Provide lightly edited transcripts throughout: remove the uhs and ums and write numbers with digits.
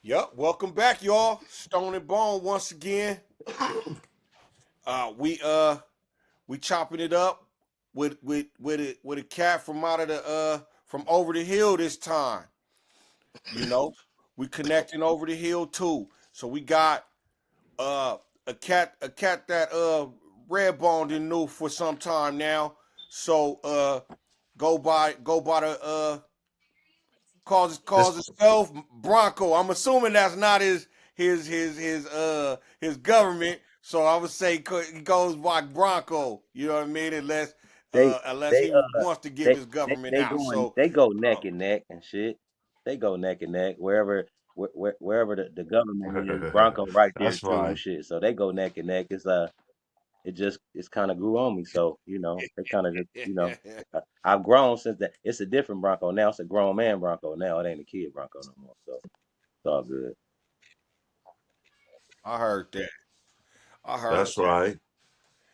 Yep, welcome back, y'all. Stone and Bone once again. We chopping it up with a cat from out of the from over the hill this time. You know, we connecting over the hill too. So we got uh a cat that Redbone didn't know for some time now. So go by the calls This himself Bronco. I'm assuming that's not his government. So I would say he goes by Bronco. You know what I mean? Unless They unless they he wants to give they his government out. So they go uh, neck and neck and shit. They go neck and neck wherever wherever the government is. Bronco right there that's too. right. Shit. So they go neck and neck. It's kind of grew on me. So they kind of just I've grown since that. It's a different Bronco now. It's a grown man Bronco now. It ain't a kid Bronco no more. So it's all good. I heard that. I heard That's that. right.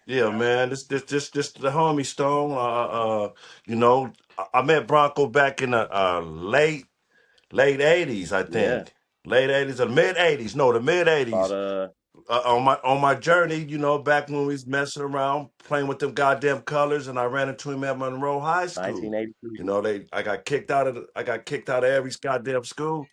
Yeah, man. This the homie Stone. You know, I met Bronco back in the late '80s, I Yeah. think. Late '80s or mid '80s. No, the mid About '80s. On my journey, back when we was messing around, playing with them goddamn colors, and I ran into him at Monroe High School. 1983. I got kicked out of every goddamn school.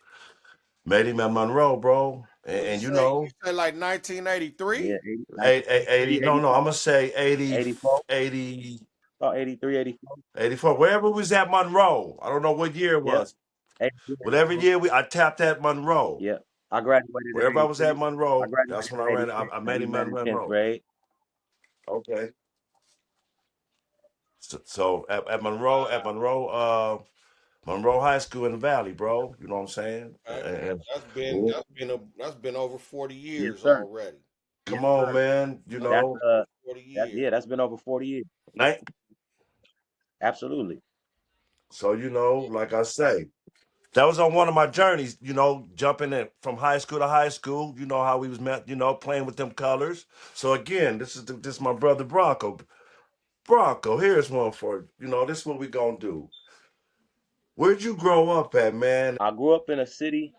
Met him at Monroe, bro. And, What and you say like 1983? Yeah, 80, 80, 1983, no, no, I'm 84, gonna say 80, 84. 80, About 83, 84. 84, wherever we was at Monroe. I don't know what year it Yep. was. 83, But every 84. year I tapped at Monroe. Yep. I graduated in Wherever I was at 83. I Monroe, that's graduated when I in ran. I, 86, I and met we him met at in 10th Monroe. grade. Okay. So at Monroe High School in the Valley, bro. You know what I'm saying? Right. And Yeah. That's been over 40 Yes, years sir. already. Yes, come on, sir. man. That's been That's over 40 years. that's been over 40 years. Ni- Absolutely. so like I say, that was on one of my journeys. Jumping in from high school to high school. You know how we was met. Playing with them colors. So again, this is my brother Bronco. Bronco, here's one for you. This is what we gonna do. Where'd you grow up at, man? I grew up in a city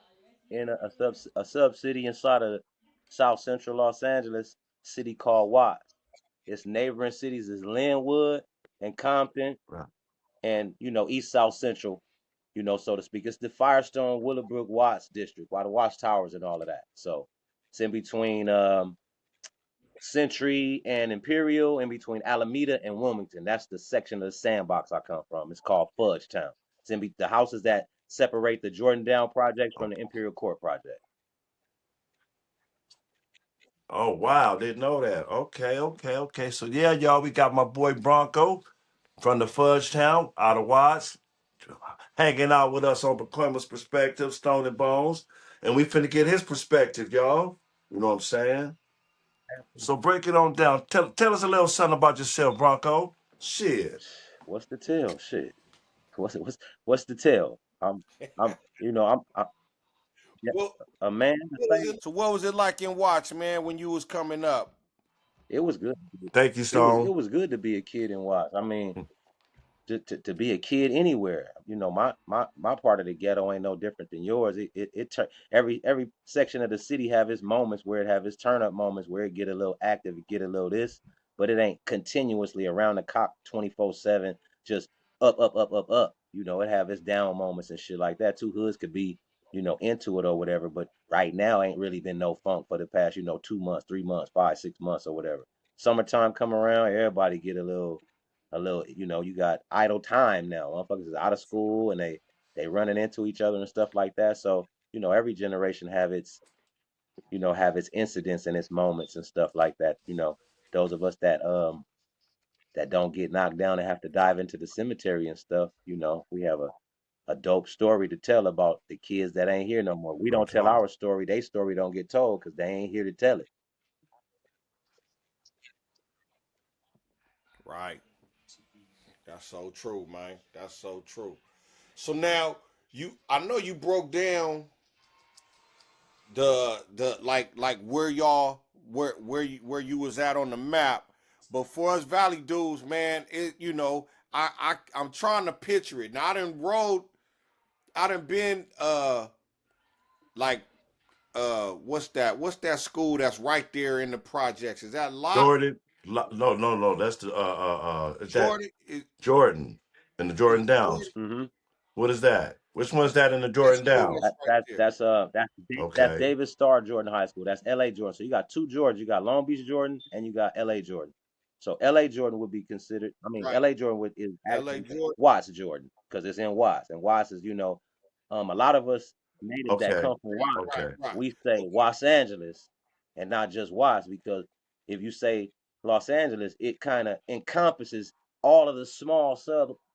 in a sub city inside of South Central Los Angeles, city called Watts. Its neighboring cities is Linwood and Compton and East South Central, so to speak. It's the Firestone, Willowbrook, Watts district, by the Watts Towers and all of that. So it's in between Century and Imperial, in between Alameda and Wilmington. That's the section of the sandbox I come from. It's called Fudgetown. It's the houses that separate the Jordan Down project from the Imperial Court project. Oh wow, didn't know that. Okay, okay, okay. So yeah, y'all, we got my boy Bronco from the Fudgetown out of Watts, hanging out with us on Pakoima's perspective, Stone and Bones, and we finna get his perspective, y'all. You know what I'm saying? So break it on down. Tell us a little something about yourself, Bronco. Shit. What's the tell? Shit. What's the tell? I'm I'm yeah, Well, a man the same. so what was it like in Watch, man, when you was coming up? It was good. Thank you, It Stone. was good to be a kid and watch. I mean, to be a kid anywhere. My part of the ghetto ain't no different than yours. Every section of the city have its moments where it have its turn up moments where it get a little active, it get a little this, but it ain't continuously around the clock 24/7, just up. It have its down moments and shit like that. Two hoods could be, into it or whatever, but right now ain't really been no funk for the past, 2 months, 3 months, 5, 6 months or whatever. Summertime come around, everybody get a little, you got idle time now. Motherfuckers is out of school and they running into each other and stuff like that. So, every generation have its incidents and its moments and stuff like that. Those of us that don't get knocked down and have to dive into the cemetery and stuff, we have a dope story to tell about the kids that ain't here no more. We No don't tell talk. our story, their story don't get told because they ain't here to tell it. Right. That's so true, man. That's so true. So now I know you broke down the like where y'all where you was at on the map, but for us Valley dudes, man, I'm trying to picture it. Now I done been like what's that? What's that school that's right there in the projects? Is that Locke? Jordan. No. That's the is that Jordan? Jordan and the Is Jordan it Jordan? Downs? Mm-hmm. What is that? Which one's that in the That Jordan school that's Downs? right there. That's Okay. David Starr Jordan High School. That's L.A. Jordan. So you got two Jordans. You got Long Beach Jordan and you got L.A. Jordan. So L.A. Jordan would be considered. I mean, Right. L.A. Jordan is L.A. actually Jordan. Watts Jordan because it's in Watts, and Watts is a lot of us natives that Okay. come from Watts, Right. Okay. Right. we say Okay. Los Angeles and not just Watts because if you say Los Angeles, it kind of encompasses all of the small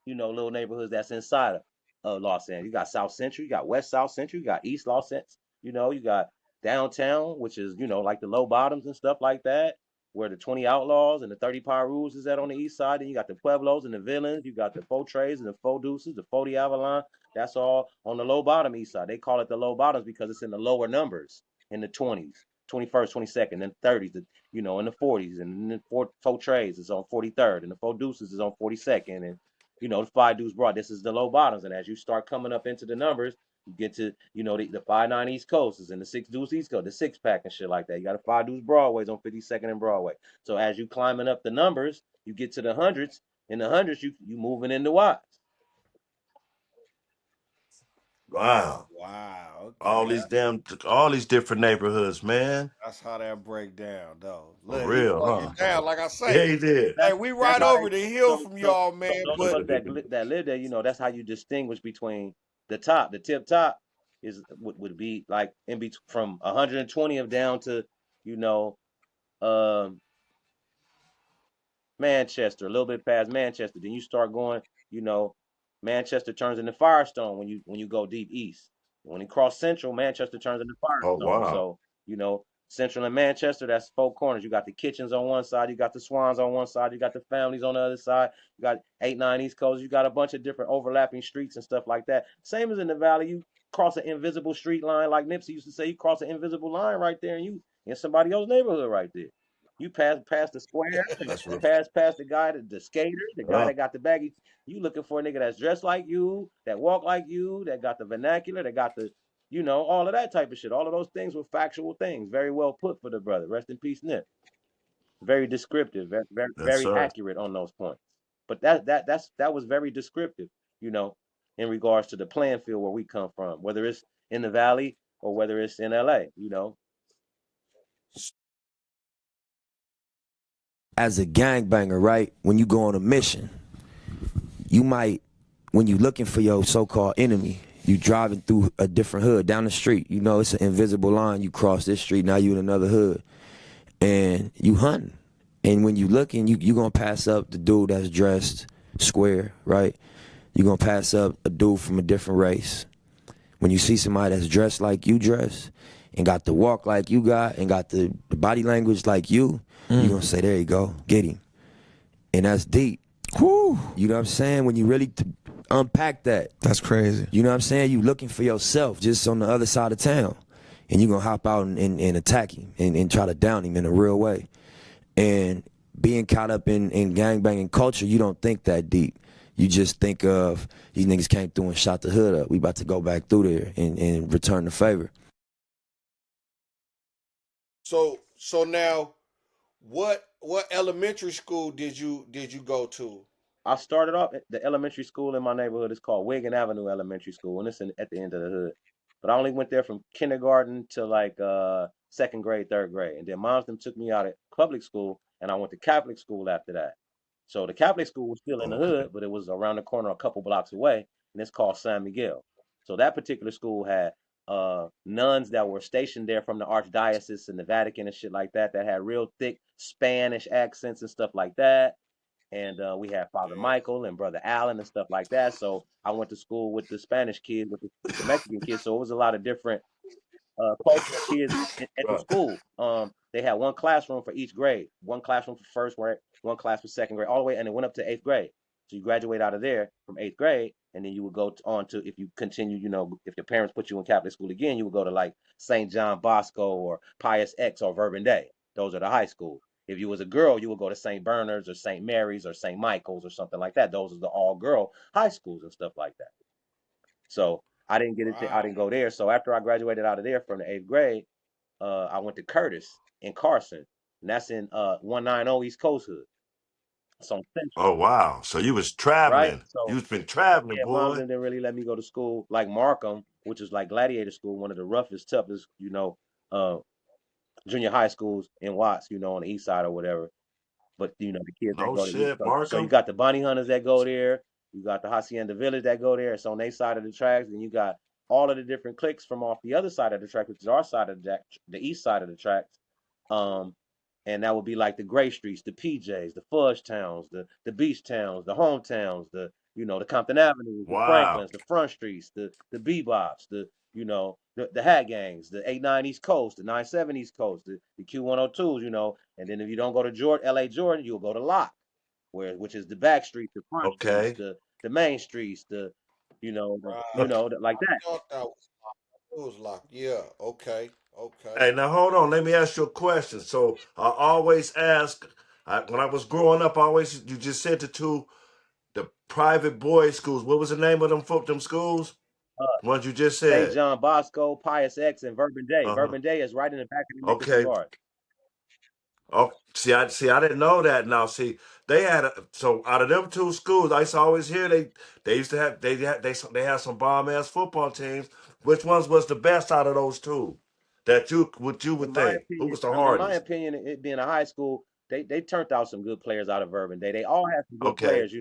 little neighborhoods that's inside of Los Angeles. You got South Central, you got West South Central, you got East Los Angeles, you got downtown, which is, like the low bottoms and stuff like that, where the 20 Outlaws and the 30 Power Rules is at on the east side. Then you got the Pueblos and the Villains, you got the Four Trays and the Four Deuces, the 40 Avalon. That's all on the low bottom east side. They call it the low bottoms because it's in the lower numbers in the 20s, 21st, 22nd, and 30s, in the 40s, and then four trays is on 43rd, and the four deuces is on 42nd, and the five deuce broad. This is the low bottoms, and as you start coming up into the numbers, you get to the 5-9 East Coast is in the six deuce East Coast, the six pack and shit like that. You got a five deuce Broadways on 52nd and Broadway. So as you climbing up the numbers, you get to the hundreds. In the hundreds, you moving into Watts. Wow. Wow. All Okay. all these different neighborhoods, man. That's how that break down, though. For Look, he real, broke huh? it down. Like I Yeah, say, he did. hey, That's we that's right how over they. the hill So from so y'all, so man. those of But us that live there, that's how you distinguish between the tip top would be like in between from 120 of down to you know um Manchester, a little bit past Manchester. Then you start going, you know, Manchester turns into Firestone when you go deep east. When you cross Central, Manchester turns into Oh Firestone. wow. So, Central and Manchester, that's four corners. You got the kitchens on one side, you got the swans on one side, you got the families on the other side, you got 8-9 East Coast, you got a bunch of different overlapping streets and stuff like that. Same as in the valley, you cross an invisible street line, like Nipsey used to say, you cross an invisible line right there and you in somebody else's neighborhood right there. You pass the square, That's real. pass the guy, the skater, the guy Uh, that got the baggy. You looking for a nigga that's dressed like you, that walk like you, that got the vernacular, that got the, all of that type of shit. All of those things were factual things. Very well put for the brother. Rest in peace, Nip. Very descriptive, very, very, yes, very sir. accurate on those points. But that was very descriptive, you know, in regards to the playing field where we come from, whether it's in the valley or whether it's in LA. As a gangbanger, right? When you go on a mission, you might, when you looking for your so-called enemy, you driving through a different hood down the street. You know, it's an invisible line. You cross this street, now you in another hood, and you hunting. And when you looking, you gonna pass up the dude that's dressed square, right? You gonna pass up a dude from a different race. When you see somebody that's dressed like you dress, and got the walk like you got, and got the body language like you gonna say, there you go, get him. And that's deep. Whew, You know what I'm saying? When you really unpack that, that's crazy. you know what I'm saying? You looking for yourself just on the other side of town. And you gonna hop out and attack him and try to down him in a real way. And being caught up in gangbanging culture, you don't think that deep. You just think of these niggas came through and shot the hood up. We about to go back through there and return the favor. so now, what elementary school did you go to? I started off at the elementary school in my neighborhood. It's called Wigan Avenue Elementary School, and it's at the end of the hood. But I only went there from kindergarten to like second grade, third grade, and then moms them took me out at public school, and I went to Catholic school after that. So the Catholic school was still in the Okay. hood, but it was around the corner, a couple blocks away, and it's called San Miguel. So that particular school had nuns that were stationed there from the archdiocese and the Vatican and shit like that, that had real thick Spanish accents and stuff like that, and we had Father Damn. Michael and Brother Allen and stuff like that. So I went to school with the Spanish kids, with the Mexican kids. So it was a lot of different cultural kids at the Right. school. They had one classroom for each grade, one classroom for first grade, one class for second grade, all the way, and it went up to eighth grade. So you graduate out of there from eighth grade, and then you would go on to, if you continue, if your parents put you in Catholic school again, you would go to like St. John Bosco or Pius X or Verbum Day. Those are the high school. If you was a girl, you would go to St. Bernard's or St. Mary's or St. Michael's or something like that. Those are the all girl high schools and stuff like that. So I didn't get it. I Right. didn't go there. So after I graduated out of there from the 8th grade, I went to Curtis in Carson, and that's in 190 East Coast Hood. So Central, Oh wow. So you was right? traveling. So You've been traveling, yeah, moms boy. didn't really let me go to school like Markham, which is like Gladiator School, one of the roughest, toughest, uh, junior high schools in Watts, on the east side or whatever. But the kids that No go to East shit, Coast. So you Markham. got the Bounty Hunters that go there. You got the Hacienda Village that go there. It's on their side of the tracks. And you got all of the different cliques from off the other side of the track, which is our side of the east side of the tracks. Um, and that would be like the Gray Streets, the PJs, the Fudge Towns, the Beach Towns, the Hometowns, the Compton Avenues, the Wow. Franklins, the Front Streets, the Bebops, the Hat Gangs, the 89 East Coast, the 97 East Coast, the Q102s, and then if you don't go to LA Jordan, you'll go to Lock, which is the back streets, the front streets, Okay. the main streets, Right. like I that. thought that was it was locked. Yeah. Okay. Okay. Hey, now hold on. Let me ask you a question. So I always ask, when I was growing up, you just said the private boys schools. What was the name of them schools? Uh, The ones you just St. said. John Bosco, Pius X, and Verbum Day. Uh-huh. Verbum Day is right in the back of the Nickerson Okay. Guard. Oh, I didn't know that. Now, see, so out of them two schools, I used to always hear they used to have they had some bomb ass football teams. Which ones was the best out of those two? That you In would my think? Who opinion, was the in my hardest? opinion, it being a high school, they turned out some good players out of Urban Day. They all had some good Okay, players,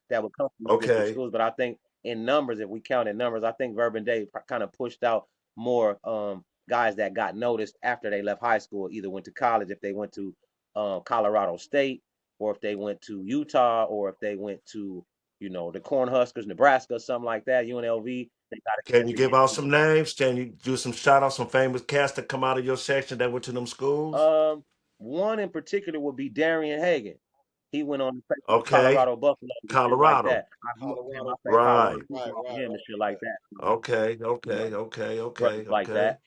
that would come from those different okay. schools. But I think in numbers, if we count in numbers, I think Urban Day kind of pushed out more guys that got noticed after they left high school, either went to college, if they went to Colorado State, or if they went to Utah, or if they went to the Cornhuskers, Nebraska, something like that, UNLV. They got a Can chance you to give get out through. some names? Can you do some shout out some famous cats that come out of your section that went to them schools? One in particular would be Darian Hagan. He went on to play for the Okay, Colorado Buffaloes and shit like Colorado. that. I grew up with him. I Colorado played college Right. Buffaloes. Right. football with Right. him and Right. shit like Right. that. So, Okay, you know, okay, okay, brothers okay, like okay. that.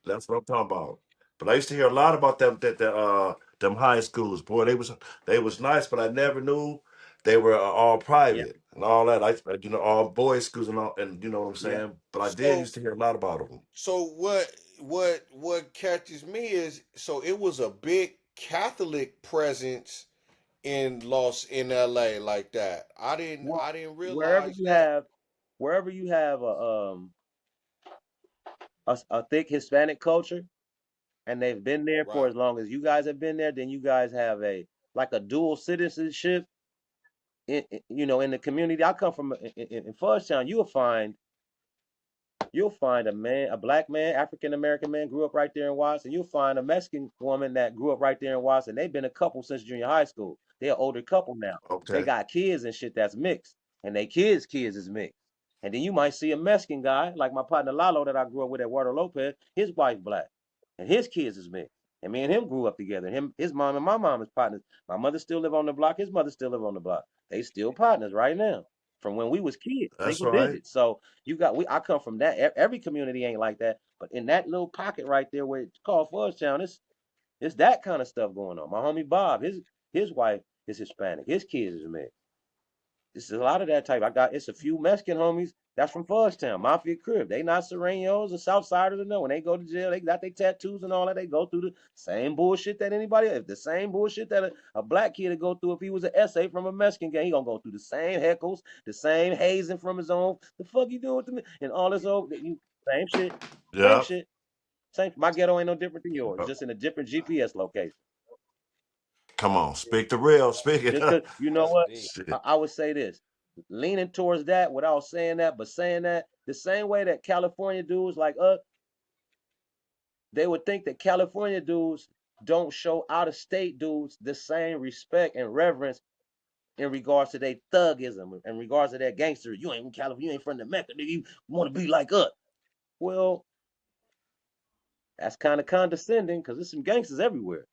That's what I'm talking about. But I used to hear a lot about them high schools. Boy, they was nice, but I never knew they were all Yeah, private and all that. All boys schools and all, and you know what I'm yeah. saying. But I did So used to hear a lot about them. so what catches me is so it was a big Catholic presence in LA like that. Well, I didn't wherever realize you that. have, wherever you have a thick Hispanic culture, and they've been there for Right. as long as you guys have been there, then you guys have a like a dual citizenship in the community. I come from in Fudgetown. You'll find a black man, African American man, grew up right there in Watts, and you'll find a Mexican woman that grew up right there in Watts, and they've been a couple since junior high school. They're an older couple now. They Okay. got kids and shit that's mixed, and they kids is mixed. And then you might see a Mexican guy like my partner Lalo that I grew up with at Eduardo Lopez. His wife black, and his kids is mixed. And me and him grew up together. His mom and my mom is partners. My mother still live on the block. His mother still live on the block. They still partners right now from when we was kids, That's single right. digits. So I come from that. Every community ain't like that, but in that little pocket right there where it's called Fudgetown, it's that kind of stuff going on. My homie Bob, his wife is Hispanic. His kids is mixed. It's a lot of that type. It's a few Mexican homies that's from Fudgetown, Mafia Crib. They not Serranos or Southsiders or no. When they go to jail, they got their tattoos and all that. They go through the same bullshit that anybody else. The same bullshit that a black kid would go through if he was an essay from a Mexican gang. He gonna go through the same heckles, the same hazing from his own. The fuck you doing to me? And all this old same shit, same Yep. shit. Same. My ghetto ain't no different than yours. Uh, Just in a different GPS location. Come on, speak the real. Speak it. Just cause you know That's what? deep. Shit. I would say this, leaning towards that without saying that, but saying that the same way that California dudes like us, they would think that California dudes don't show out of state dudes the same respect and reverence in regards to their thugism, in regards to their gangster. You ain't from California, you ain't from the Mecca, nigga. You want to be like us. Well, that's kind of condescending because there's some gangsters everywhere.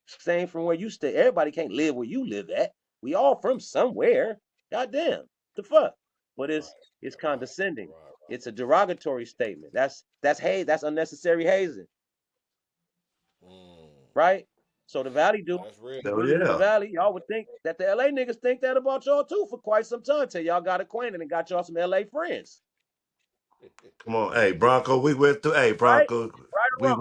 Same from where you stay. Everybody can't live where you live at. We all from somewhere. Goddamn. The fuck? But it's Right. condescending. Right. It's a derogatory statement. That's unnecessary hazing, Mm. right? So the Valley do That's real. Hell brothers in the yeah. Valley, y'all would think that the LA niggas think that about y'all too for quite some time till y'all got acquainted and got y'all some LA friends. Come on, hey Bronco, we went through. Hey Right? Bronco, Right or wrong?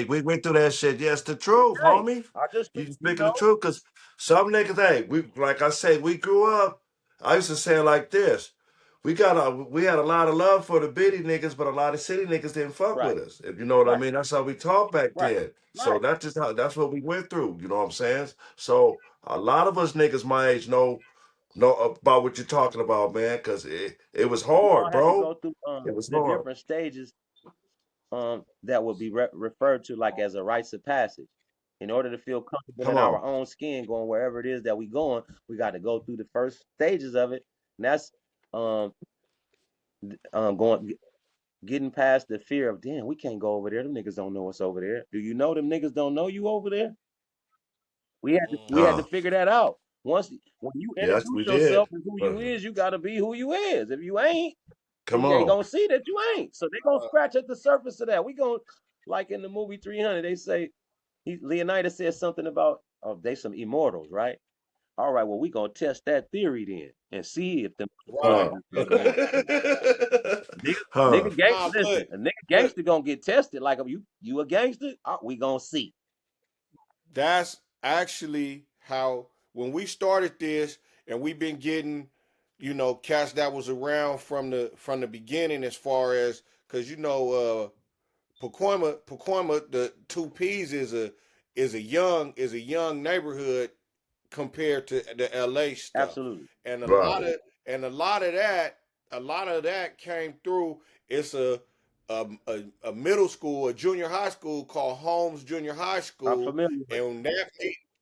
we went through that shit. Yes, the truth, Okay. homie. I just, You you speaking the know, truth, cause some niggas, hey, we like I said, we grew up. I used to say it like this: we had a lot of love for the bitty niggas, but a lot of city niggas didn't fuck right, with us. If you know what I right, mean, that's how we talked back right, then. So right. that's what we went through. You know what I'm saying? So a lot of us niggas my age know about what you're talking about, man, cause it was We all hard, had to bro. go through It was the hard. different stages that would be referred to like as a rites of passage. In order to feel comfortable Come in our on. own skin, going wherever it is that we going, we got to go through the first stages of it, and that's um, going getting past the fear of, damn, we can't go over there. Them niggas don't know us over there. Do you know them niggas don't know you over there? We had to Uh, figure that out. Once when you yes, introduce we yourself did. as who you is, you gotta be who you is. If you ain't, Come they on. gonna see that you ain't. So they gonna scratch at the surface of that. We gonna like in the movie 300, they say Leonidas said something about they some immortals, right? All right, well we gonna test that theory then and see if the Right, Huh. motherfuckers really want to. Nigga, Huh. nigga, gang, nah, listen, a nigga but gangster gonna get tested. Like you a gangster, we gonna see. that's actually how when we started this, and we've been getting, cats that was around from the beginning, as far as, because Pakoima, the two P's is a young neighborhood compared to the LA stuff. Absolutely. And a Right. lot of and a lot of that came through. It's a middle school, a junior high school called Holmes Junior High I'm School, familiar with it. and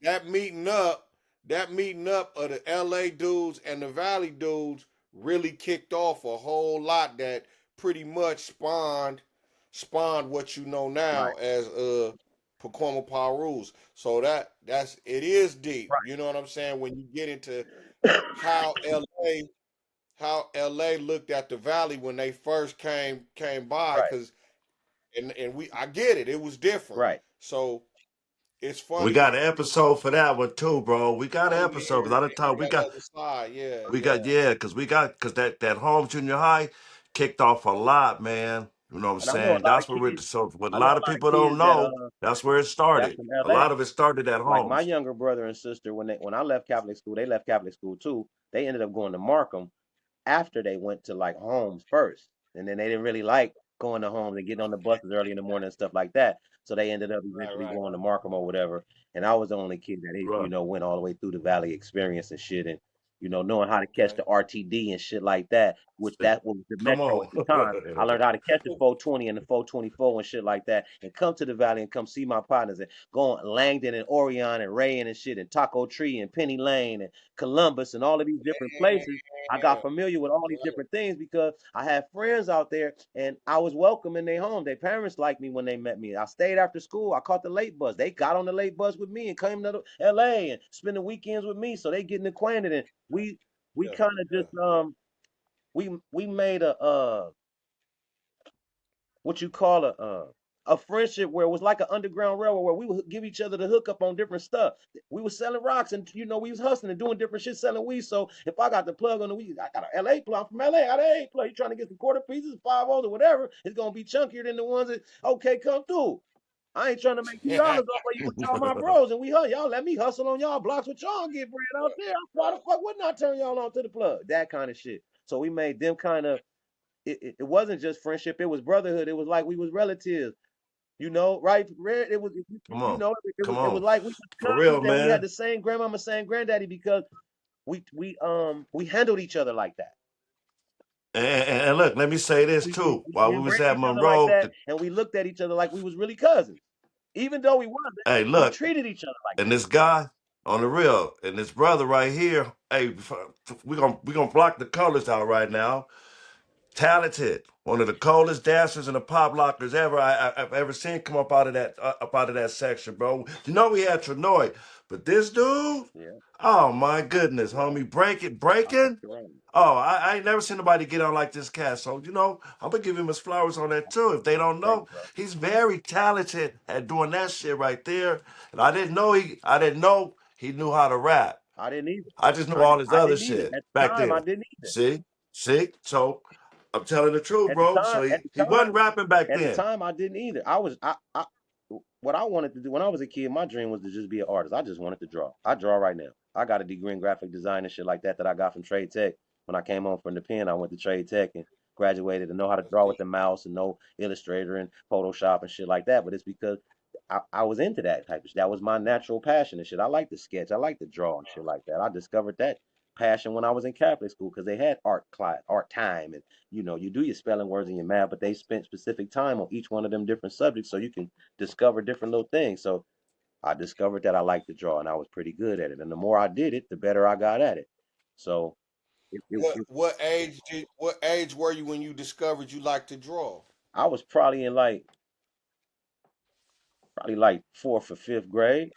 that meeting up that meeting up of the LA dudes and the Valley dudes really kicked off a whole lot that pretty much spawned what you know Right, now as Pacoima Power Rules. So it is deep. right, You know what I'm saying? When you get into how LA looked at the Valley when they first came by, right, because and I get it. It was different. right. So it's We funny. got an episode for that one too, bro. We got an Oh yeah, episode because other time that other side. Yeah, yeah. yeah, because that home junior high kicked off a lot, man. You know what I'm And I know saying? a lot of That's where kids. so what a I know lot a of lot of people don't kids that know. That's where it that's started. from A LA. lot of it started at Like my homes. younger brother and sister, when I left Catholic school, they left Catholic school too. They ended up going to Markham after they went to like homes first. And then they didn't really like going to homes and getting on the buses early in the morning and stuff like that. So they ended up Right, eventually right. going to Markham or whatever. And I was the only kid that Right. went all the way through the valley experience and shit, and knowing how to catch Okay. the RTD and shit like that, which that was the Come metro on. at the time. I learned how to catch the 420 and the 424 and shit like that, and come to the valley and come see my partners and go on Langdon and Orion and Rayin and shit and Taco Tree and Penny Lane and Columbus and all of these different places. I got familiar with all these different things because I had friends out there and I was welcome in their home. Their parents liked me when they met me. I stayed after school. I caught the late bus. They got on the late bus with me and came to LA and spent the weekends with me. So they getting acquainted, and we Yeah, kind of yeah, just yeah. we made a what you call a friendship where it was like an underground railroad where we would give each other the hookup on different stuff. We was selling rocks and we was hustling and doing different shit selling weed. So if I got the plug on the weed, I got an LA plug. I'm from LA. I got an A plug. You trying to get some quarter pieces, 5 O's or whatever? It's gonna be chunkier than the ones that okay come through. I ain't trying to make $2 off of you with y'all my bros, and y'all let me hustle on y'all blocks with y'all and get bread out there. Why the fuck wouldn't I turn y'all on to the plug? That kind of shit. So we made them kind of it wasn't just friendship, it was brotherhood. It was like we was relatives, right? It was Come on. Come it was on. like we was For cousins real, and we had man. the same grandmama, same granddaddy because we handled each other like that. And look, let me say this too. While We we was embraced at each other like Monroe, that, and we looked at each other like we was really cousins. Even though we wasn't, hey, we look, treated each other like and this guy on the real, and this brother right here, hey, we gonna block the colors out right now. Talented, one of the coldest dancers and the pop lockers ever I've ever seen come up out of that section, bro. You know we had Trinoy, but this dude, that. Yeah, oh my goodness, right. homie, I think breaking. you're right. Oh, I ain't never seen nobody get on like this cat. So I'm gonna give him his flowers on that too. If they don't Thank you, know, bro. he's very talented at doing that shit right there. And I didn't know he knew how to rap. I didn't either. I just knew all his I other didn't either. shit At the back time, I then. didn't either. See? So. I'm telling the truth, At the bro. time, So he wasn't rapping back at the then. time, I didn't either. I what I wanted to do when I was a kid, my dream was to just be an artist. I just wanted to draw. I draw right now. I got a degree in graphic design and shit like that I got from Trade Tech. When I came home from the pen, I went to Trade Tech and graduated and know how to That's draw with deep. the mouse and know Illustrator and Photoshop and shit like that. But it's because I was into that type of shit. That was my natural passion and shit. I like to sketch. I like to draw and shit like that. I discovered that passion when I was in Catholic school because they had art class, art time, and you do your spelling words and your math, but they spent specific time on each one of them different subjects so you can discover different little things. So I discovered that I liked to draw and I was pretty good at it. And the more I did it, the better I got at it. So What age were you when you discovered you like to draw? I was probably in like fourth or fifth grade,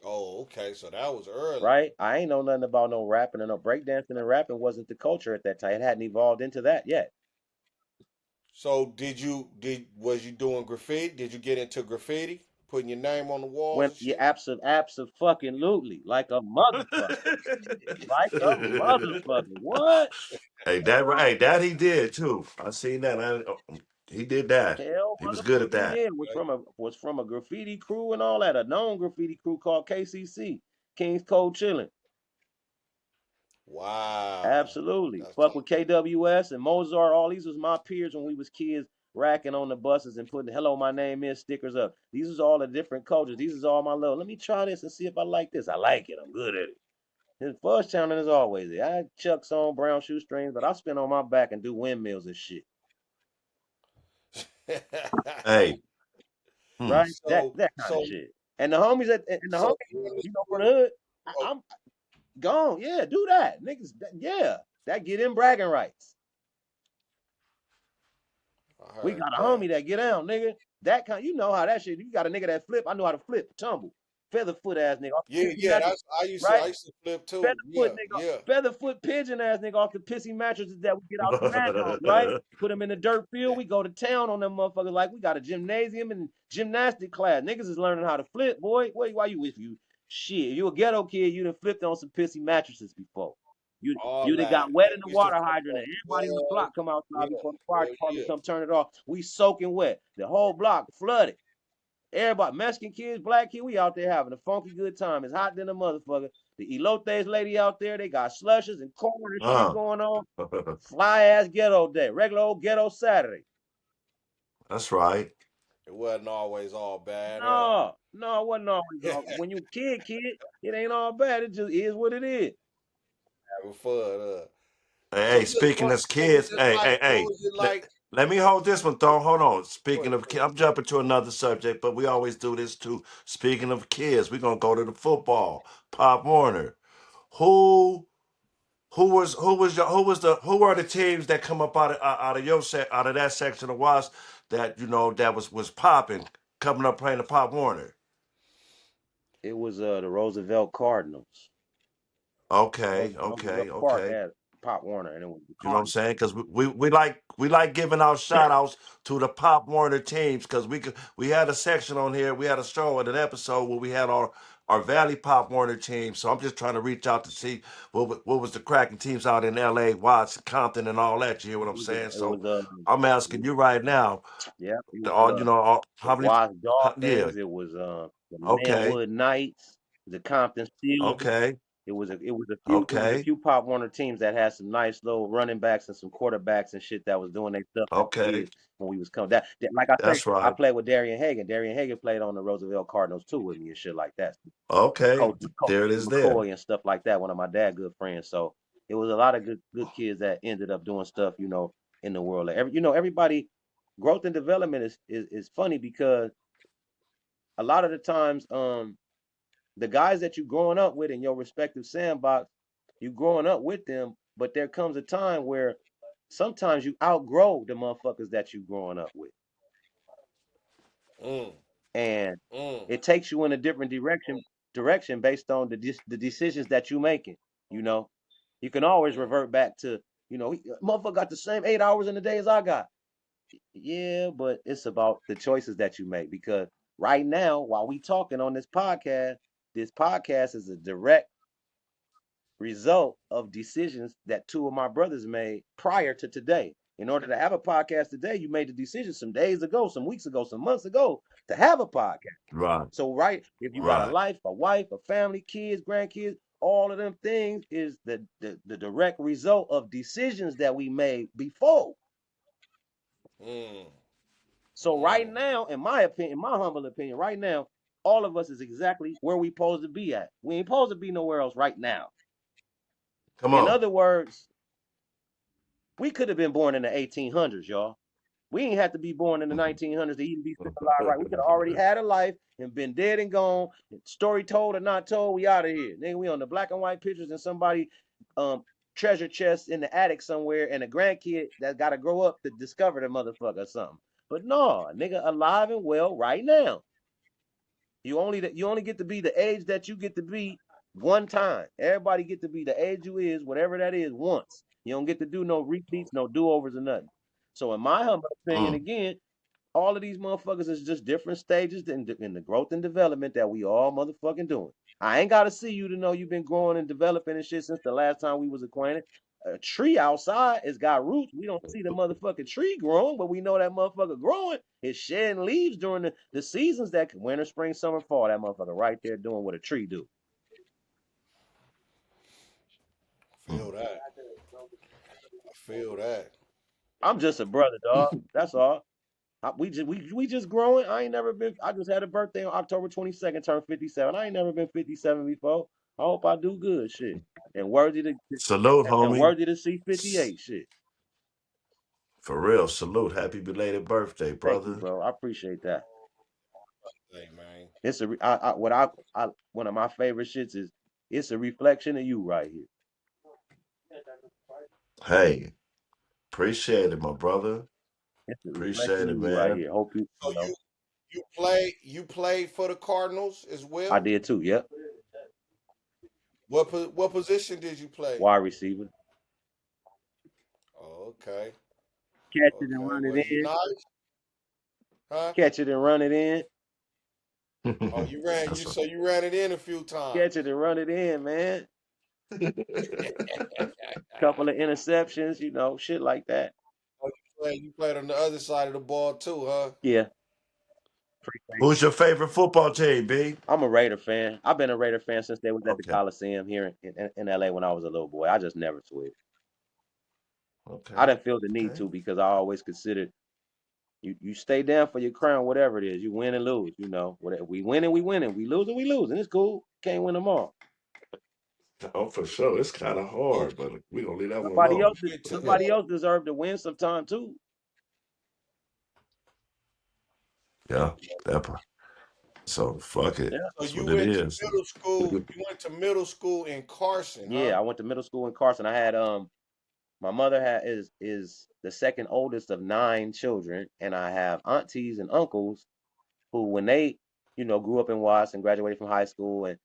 Oh, okay. So that was early. right? I ain't know nothing about no rapping and no breakdancing and rapping wasn't the culture at that time. It hadn't evolved into that yet. So did was you doing graffiti? Did you get into graffiti? Putting your name on the walls When and you shit? absolutely like a motherfucker. Like a motherfucker. What? Hey, that he did too. I seen that. He did that. Hell, He was good at motherfucking that. yeah, was from a graffiti crew and all that, a known graffiti crew called KCC, King's Cold Chillin'. Wow. Absolutely, That's fuck tough. with KWS and Mozart. All these was my peers when we was kids, racking on the buses and putting "Hello, my name is" stickers up. These is all the different cultures. These is all my little. Let me try this and see if I like this. I like it. I'm good at it. And Fudgetown is always there. I had chucks on, brown shoestrings, but I spin on my back and do windmills and shit. Hey, hmm. Right? That so that kind of so shit. And the homies and the so homies, you from the understood. hood, Oh, I'm gone. Yeah, do that. Niggas, yeah. That get in bragging rights. I We heard got a that. homie that get down, nigga. That kind, you know how that shit. You got a nigga that flip. I know how to flip, tumble, feather foot ass nigga off the Yeah, pissy yeah. mattress, That's I used to right? I used to flip too. Featherfoot Yeah, nigga, yeah. featherfoot pigeon ass nigga off the pissy mattresses that we get out the mat on, right? Put them in the dirt field. We go to town on them motherfuckers like we got a gymnasium and gymnastic class. Niggas is learning how to flip, boy. Why you with you? Shit, you a ghetto kid. You done flipped on some pissy mattresses before. All You done got that. wet I in the used to water flip hydrant and on the everybody on the wall. block come outside Yeah, before the fire hell department yeah. come turn it off. We soaking wet. The whole block flooded. Everybody, Mexican kids, black kids, we out there having a funky good time. It's hot than a motherfucker. The elotes lady out there, they got slushes and corn and shit uh, going on. Fly ass ghetto day, regular old ghetto Saturday. that's right. It wasn't always all bad, huh? No, it wasn't always all. When you kid, it ain't all bad. It just is what it is. Having fun, Hey, speaking as What was kids, it hey, like? hey, What hey, was it let, like? let me hold this one, though. Hold on. Go Speaking ahead, of go kids, I'm jumping to another subject, but we always do this too. Speaking of kids, we're gonna go to the football. Pop Warner. Who who are the teams that come up out of your out of that section of Watts that that was popping coming up playing the Pop Warner? It was the Roosevelt Cardinals. Okay, Roosevelt okay, Park okay. had Pop Warner, and it was the You know what I'm Cardinals. saying? Because we like giving out shout outs to the Pop Warner teams because we had a section on here, we had a show and an episode where we had our Valley Pop Warner team. So I'm just trying to reach out to see what was the cracking teams out in L.A., Watts, Compton, and all that. You hear what I'm saying? It was So I'm asking you right now, yeah, it was all the how many? Watts Yeah, Dolphins. It was the okay, Manwood Knights, the Compton Steelers. okay, It was a okay, few Pop Warner teams that had some nice little running backs and some quarterbacks and shit that was doing their stuff as okay. kids when we was coming. Like I say, That's I right. played with Darian Hagan. Darian Hagan played on the Roosevelt Cardinals too with me and shit like that. Okay, Coach there it is. There. McCoy and stuff like that. One of my dad good friends. So it was a lot of good kids that ended up doing stuff, in the world. Everybody growth and development is funny because a lot of the times, the guys that you growing up with in your respective sandbox, you growing up with them, but there comes a time where sometimes you outgrow the motherfuckers that you growing up with, Mm, and mm, it takes you in a different direction based on the decisions that you making. You know, you can always mm. revert back to, motherfucker got the same 8 hours in the day as I got. Yeah, but it's about the choices that you make because right now, while we talking on this podcast is a direct result of decisions that two of my brothers made prior to today. In order to have a podcast today, you made the decision some days ago, some weeks ago, some months ago to have a podcast. Right. So, right, if you got a Right. life, a wife, a family, kids, grandkids, all of them things is the direct result of decisions that we made before. Mm. So right now, in my opinion, my humble opinion, right now, all of us is exactly where we supposed to be at. We ain't supposed to be nowhere else right now. Come In on. other words, we could have been born in the 1800s, y'all. We ain't have to be born in the 1900s to even be still alive, right? We could have already had a life and been dead and gone. Story told or not told, we out of here. Nigga, we on the black and white pictures and somebody treasure chest in the attic somewhere and a grandkid that got to grow up to discover the motherfucker or something. But no, nigga alive and well right now. You only get to be the age that you get to be one time. Everybody get to be the age you is, whatever that is, once. You don't get to do no repeats, no do-overs or nothing. So in my humble opinion, Mm. again, all of these motherfuckers is just different stages in the growth and development that we all motherfucking doing. I ain't gotta see you to know you've been growing and developing and shit since the last time we was acquainted. A tree outside, it's got roots. We don't see the motherfucking tree growing, but we know that motherfucker growing. It's shedding leaves during the seasons that winter, spring, summer, fall. That motherfucker right there doing what a tree do. Feel that. I feel that. I'm just a brother, dog. That's all. We just growing. I ain't never been. I just had a birthday on October 22nd, turned 57. I ain't never been 57 before. I hope I do good, shit, and worthy to Salute, and homie. worthy to see 58, shit. For real, salute. Happy belated birthday, Thank you, brother. bro. I appreciate that. Hey, man. It's a what I one of my favorite shits is it's a reflection of you right here. Hey, appreciate it, my brother. It's a Appreciate reflection it, of you right man. here. Hope So you played for the Cardinals as I well. did too. Yep. What position did you play? Wide receiver. Oh, okay. Catch it and Okay. run it Was you in. nice? Huh? Catch it and run it in. Oh, you ran. That's You ran it in a few Catch times. it and run it in, man. right. Couple of interceptions, shit like that. Oh, you played on the other side of the ball too, huh? Yeah. Appreciate Who's your favorite football team, B? I'm a Raider fan. I've been a Raider fan since they was at the Okay. Coliseum here in LA when I was a little boy. I just never switched. I Okay. didn't feel the need Okay. to because I always considered you stay down for your crown, whatever it is. You win and lose, Whatever we winning, we winning. We losing, we losing. It's cool. Can't win them all. Oh, for sure. It's kind of Well, hard, but we're going to leave that one Somebody alone. else, you went to somebody else deserved to win sometime too. Yeah. That part. So, fuck it. Yeah, so That's you what it went to is. middle school. You went to middle school in Carson, huh? yeah. I went to middle school in Carson. I had my mother is the second oldest of 9 children, and I have aunties and uncles who, when they, grew up in Watts and graduated from high school and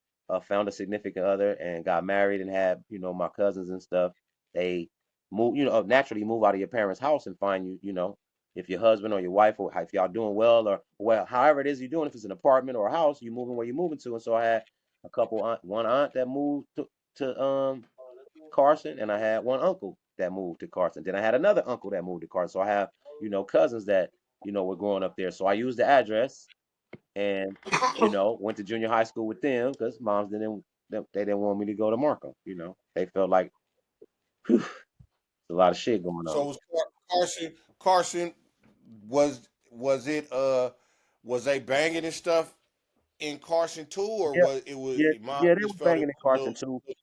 found a significant other and got married and had, my cousins and stuff, they move, naturally move out of your parents' house and find you, if your husband or your wife or if y'all doing well or well, however it is you're doing, if it's an apartment or a house, you moving where you're moving to. And so I had one aunt that moved to Carson, and I had one uncle that moved to Carson. Then I had another uncle that moved to Carson. So I have, cousins that, were growing up there. So I used the address and went to junior high school with them because moms they didn't want me to go to Markham. They felt like whew, a lot of shit going on. So was Carson was it was they banging and stuff in Carson too, or Yeah, was yeah, mom yeah. They just was felt it banging in was a Carson little too.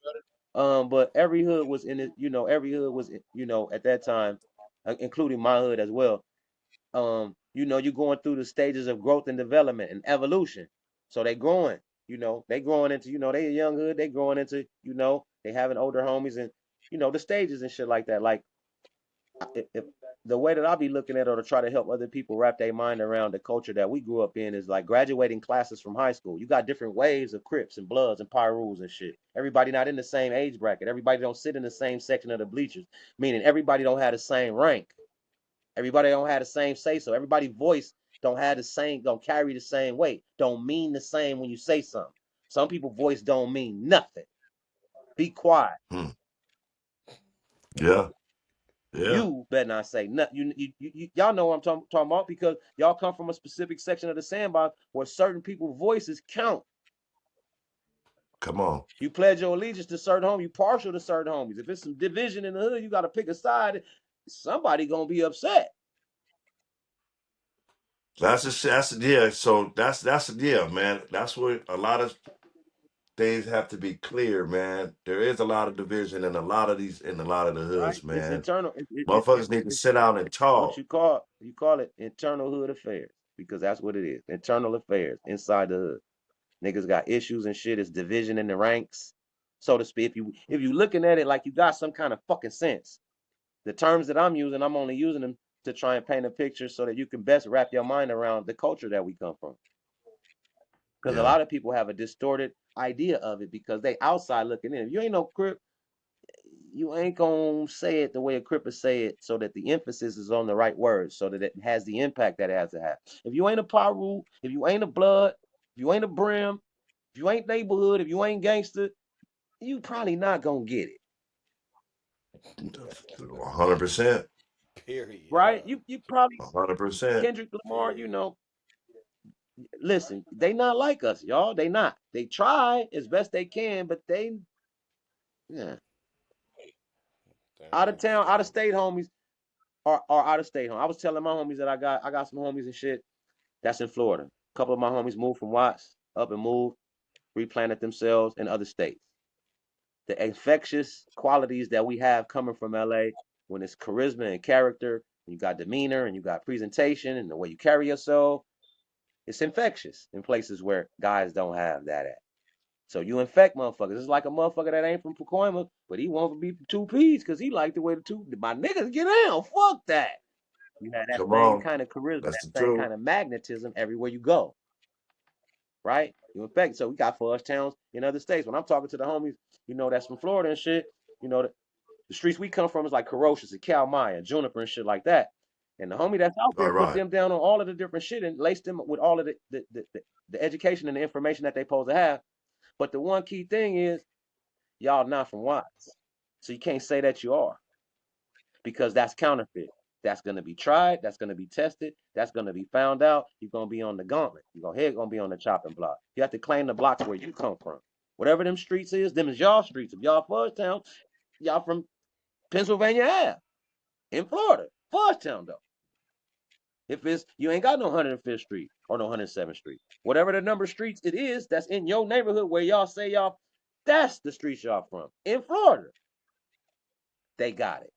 better? But every hood was in it. Every hood was at that time, including my hood as well. You're going through the stages of growth and development and evolution. So they growing. They growing into they a young hood. They growing into they having older homies and the stages and shit like that. Like if the way that I be looking at it or to try to help other people wrap their mind around the culture that we grew up in is like graduating classes from high school. You got different waves of Crips and Bloods and Pyrus and shit. Everybody not in the same age bracket. Everybody don't sit in the same section of the bleachers, meaning everybody don't have the same rank. Everybody don't have the same say so. Everybody voice don't carry the same weight. Don't mean the same when you say something. Some people voice don't mean nothing. Be quiet. Hmm. Yeah. Yeah. You better not say nothing. Y'all know what I'm talking about because y'all come from a specific section of the sandbox where certain people's voices count. Come on. You pledge your allegiance to certain homies. You partial to certain homies. If it's some division in the hood, you got to pick a side. Somebody gonna be upset. That's yeah. So that's yeah, man. That's where a lot of things have to be clear, man. There is a lot of division in a lot of the Right? hoods, It's man. internal. Motherfuckers need to It's sit down and what talk. you call it internal hood affairs because that's what it is. Internal affairs inside the hood. Niggas got issues and shit. It's division in the ranks, so to speak. If you looking at it like you got some kind of fucking sense, the terms that I'm using, I'm only using them to try and paint a picture so that you can best wrap your mind around the culture that we come from. Because a Yeah. lot of people have a distorted idea of it because they outside looking in. If you ain't no Crip, you ain't gonna say it the way a Cripper say it so that the emphasis is on the right words so that it has the impact that it has to have. If you ain't a Paru, if you ain't a Blood, if you ain't a Brim, if you ain't neighborhood, if you ain't gangster, you probably not gonna get it. 100%. Period. Right? You probably 100%. Kendrick Lamar, Period. listen, they not like us, y'all. They not. They try as best they can, but they yeah. Damn Out of town, out of understand. state homies are out of state home. I was telling my homies that I got some homies and shit that's in Florida. A couple of my homies moved from Watts up and moved, replanted themselves in other states. The infectious qualities that we have coming from LA when it's charisma and character, and you got demeanor and you got presentation and the way you carry yourself, it's infectious in places where guys don't have that at. So you infect motherfuckers. It's like a motherfucker that ain't from Pakoima, but he wants to be from 2Ps because he like the way my niggas get down. Fuck that. You have that Come same on. kind of charisma, That's the that same truth. kind of magnetism everywhere you go, right? You infect. So we got Fudgetowns in other states. When I'm talking to the homies, that's from Florida and shit, the streets we come from is like Ferocious and Cal Maya, Juniper and shit like that. And the homie that's out All there put right. them down on all of the different shit and laced them with all of the education and the information that they supposed to have. But the one key thing is y'all not from Watts. So you can't say that you are because that's counterfeit. That's gonna be tried, that's gonna be tested, that's gonna be found out. You're gonna be on the gauntlet. Your head gonna be on the chopping block. You have to claim the blocks where you come from. Whatever them streets is, them is y'all streets. If y'all Fudgetown, y'all from Pennsylvania Ave in Florida. Fudgetown though. If it's you ain't got no 105th Street or no 107th Street. Whatever the number of streets it is that's in your neighborhood where y'all say y'all, that's the streets y'all from. In Florida, they got it.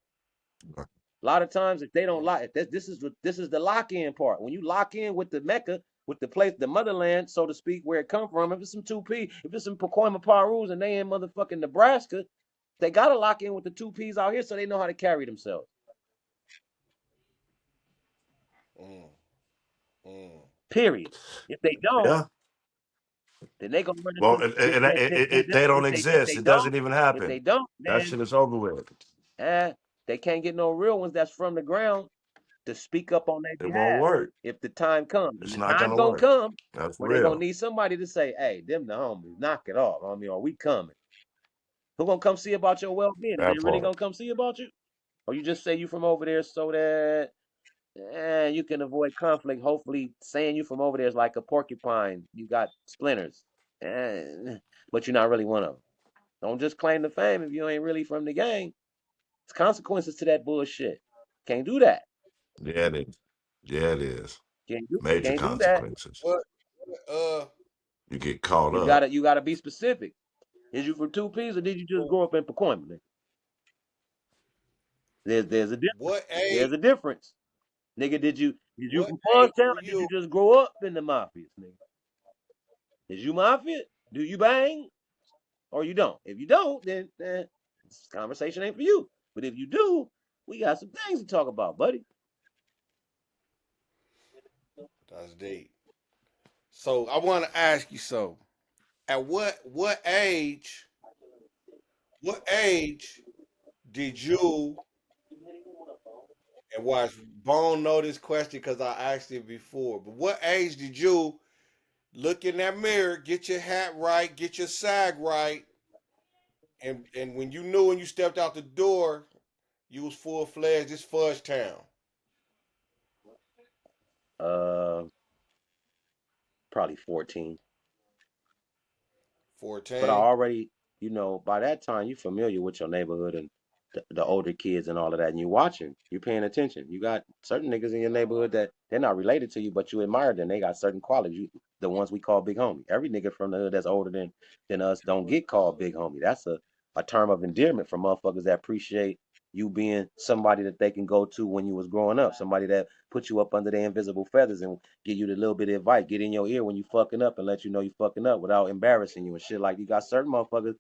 A lot of times, if they don't like, this is the lock-in part. When you lock in with the Mecca, with the place, the motherland, so to speak, where it come from. If it's some 2P, if it's some Pacoima Parus and they in motherfucking Nebraska, they gotta lock in with the 2Ps out here so they know how to carry themselves. Mm, mm. Period. If they don't, Yeah. then they gonna run Well, into they don't if exist. they It don't, doesn't even if they happen. don't, That then shit is over with. they can't get no real ones that's from the ground to speak up on their It won't behalf work. if the time comes. And It's the not time gonna gonna work. come That's where they gonna real. need somebody to say, hey, them the homies, knock it off. I mean, are we coming? Who gonna come see about your well-being? Are they That really part. gonna come see about you? Or you just say you from over there so that you can avoid conflict. Hopefully saying you from over there is like a porcupine. You got splinters. Eh, but you're not really one of them. Don't just claim the fame if you ain't really from the gang. It's consequences to that bullshit. Can't do that. Yeah, it is. Yeah, it is. Major Can't do that. consequences. What? Uh. You get caught You up. gotta be specific. Is you from 2Ps or did you just grow up in Pacoima, nigga? There's a difference. What age? There's a difference. Nigga, did you What from age Town were or did you you? just grow up in the mafia, nigga? Is you mafia? Do you bang? Or you don't? If you don't, then this conversation ain't for you. But if you do, we got some things to talk about, buddy. That's deep. So I want to ask you so. At what age? What age did you? And watch Bone know this question because I asked it before. But what age did you look in that mirror, get your hat right, get your sag right, and when you knew when you stepped out the door, you was full fledged. This Fudgetown. Uh, probably 14. But I 14. already, by that time you familiar with your neighborhood and the older kids and all of that, and you watching, you paying attention. You got certain niggas in your neighborhood that they're not related to you, but you admire them. They got certain qualities. The ones we call big homie. Every nigga from the hood that's older than us don't get called big homie. That's a term of endearment for motherfuckers that appreciate you being somebody that they can go to when you was growing up, somebody that put you up under their invisible feathers and give you the little bit of advice, get in your ear when you fucking up and let you know you fucking up without embarrassing you and shit. Like you got certain motherfuckers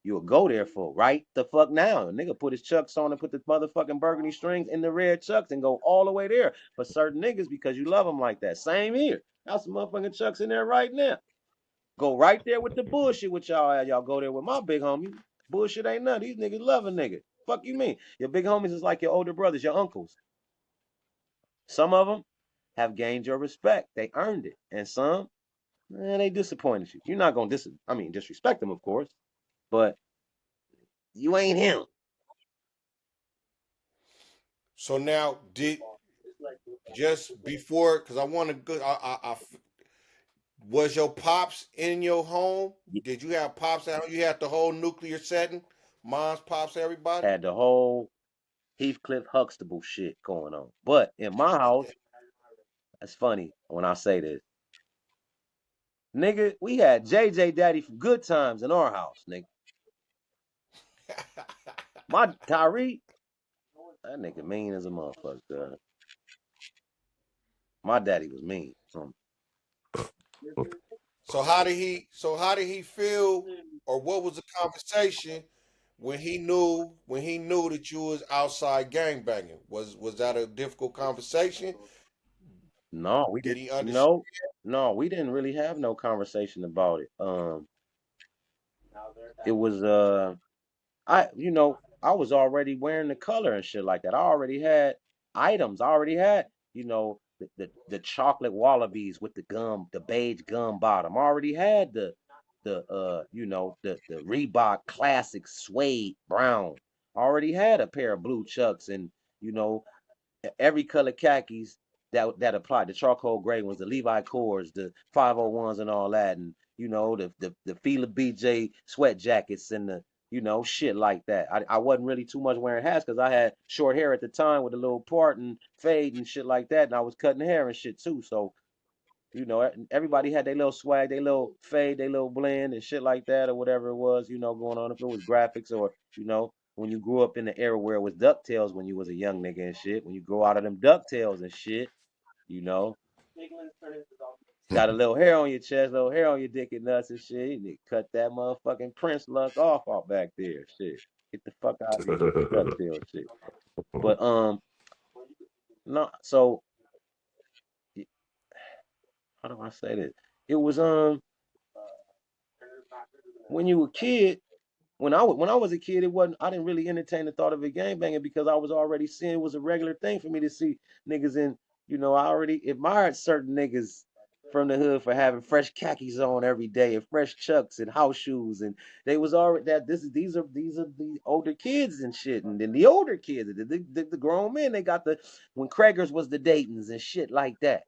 you'll go there for right the fuck now. A nigga put his chucks on and put the motherfucking burgundy strings in the red chucks and go all the way there for certain niggas because you love them like that. Same here. Got some motherfucking chucks in there right now. Go right there with the bullshit with y'all. Y'all go there with my big homie. Bullshit ain't none. These niggas love a nigga. Fuck you mean? Your big homies is like your older brothers, your uncles. Some of them have gained your respect. They earned it. And some, they disappointed you. You're not gonna disrespect them, of course, but you ain't him. So now, did just before, because I want to go, was your pops in your home? Did you have pops out? You had the whole nuclear setting, mom's, pops, everybody. Had the whole Heathcliff Huxtable shit going on. But in my house, that's funny when I say this. Nigga, we had JJ Daddy from Good Times in our house, nigga. My Tyree, that nigga mean as a motherfucker. My daddy was mean. So how did he? So how did he feel, or what was the conversation when he knew that you was outside gangbanging? Was that a difficult conversation? No, we Did did he understand? no, we didn't really have no conversation about it. It was I was already wearing the color and shit like that. I already had items. I already had, the chocolate wallabies with the beige gum bottom. I already had the Reebok classic suede brown. I already had a pair of blue chucks and, you know, every color khakis that applied. The charcoal gray ones, the Levi cores, the 501s and all that, and the Fila BJ sweat jackets and the shit like that. I wasn't really too much wearing hats because I had short hair at the time with a little part and fade and shit like that, and I was cutting hair and shit too. So everybody had their little swag, their little fade, their little blend and shit like that, or whatever it was, going on. If it was graphics or, when you grew up in the era where it was DuckTales when you was a young nigga and shit, when you grow out of them DuckTales and shit, you know, got a little hair on your chest, little hair on your dick and nuts and shit, and they cut that motherfucking Prince look off back there, shit. Get the fuck out of here with the DuckTales shit. But no, so how do I say this? It was when you were a kid, when I was a kid, it wasn't. I didn't really entertain the thought of a gang banging because I was already seeing it was a regular thing for me to see niggas in. I already admired certain niggas from the hood for having fresh khakis on every day and fresh chucks and house shoes, and they was already that this is these are the older kids and shit, and then the older kids, the grown men, they got the when Krager's was the Daytons and shit like that.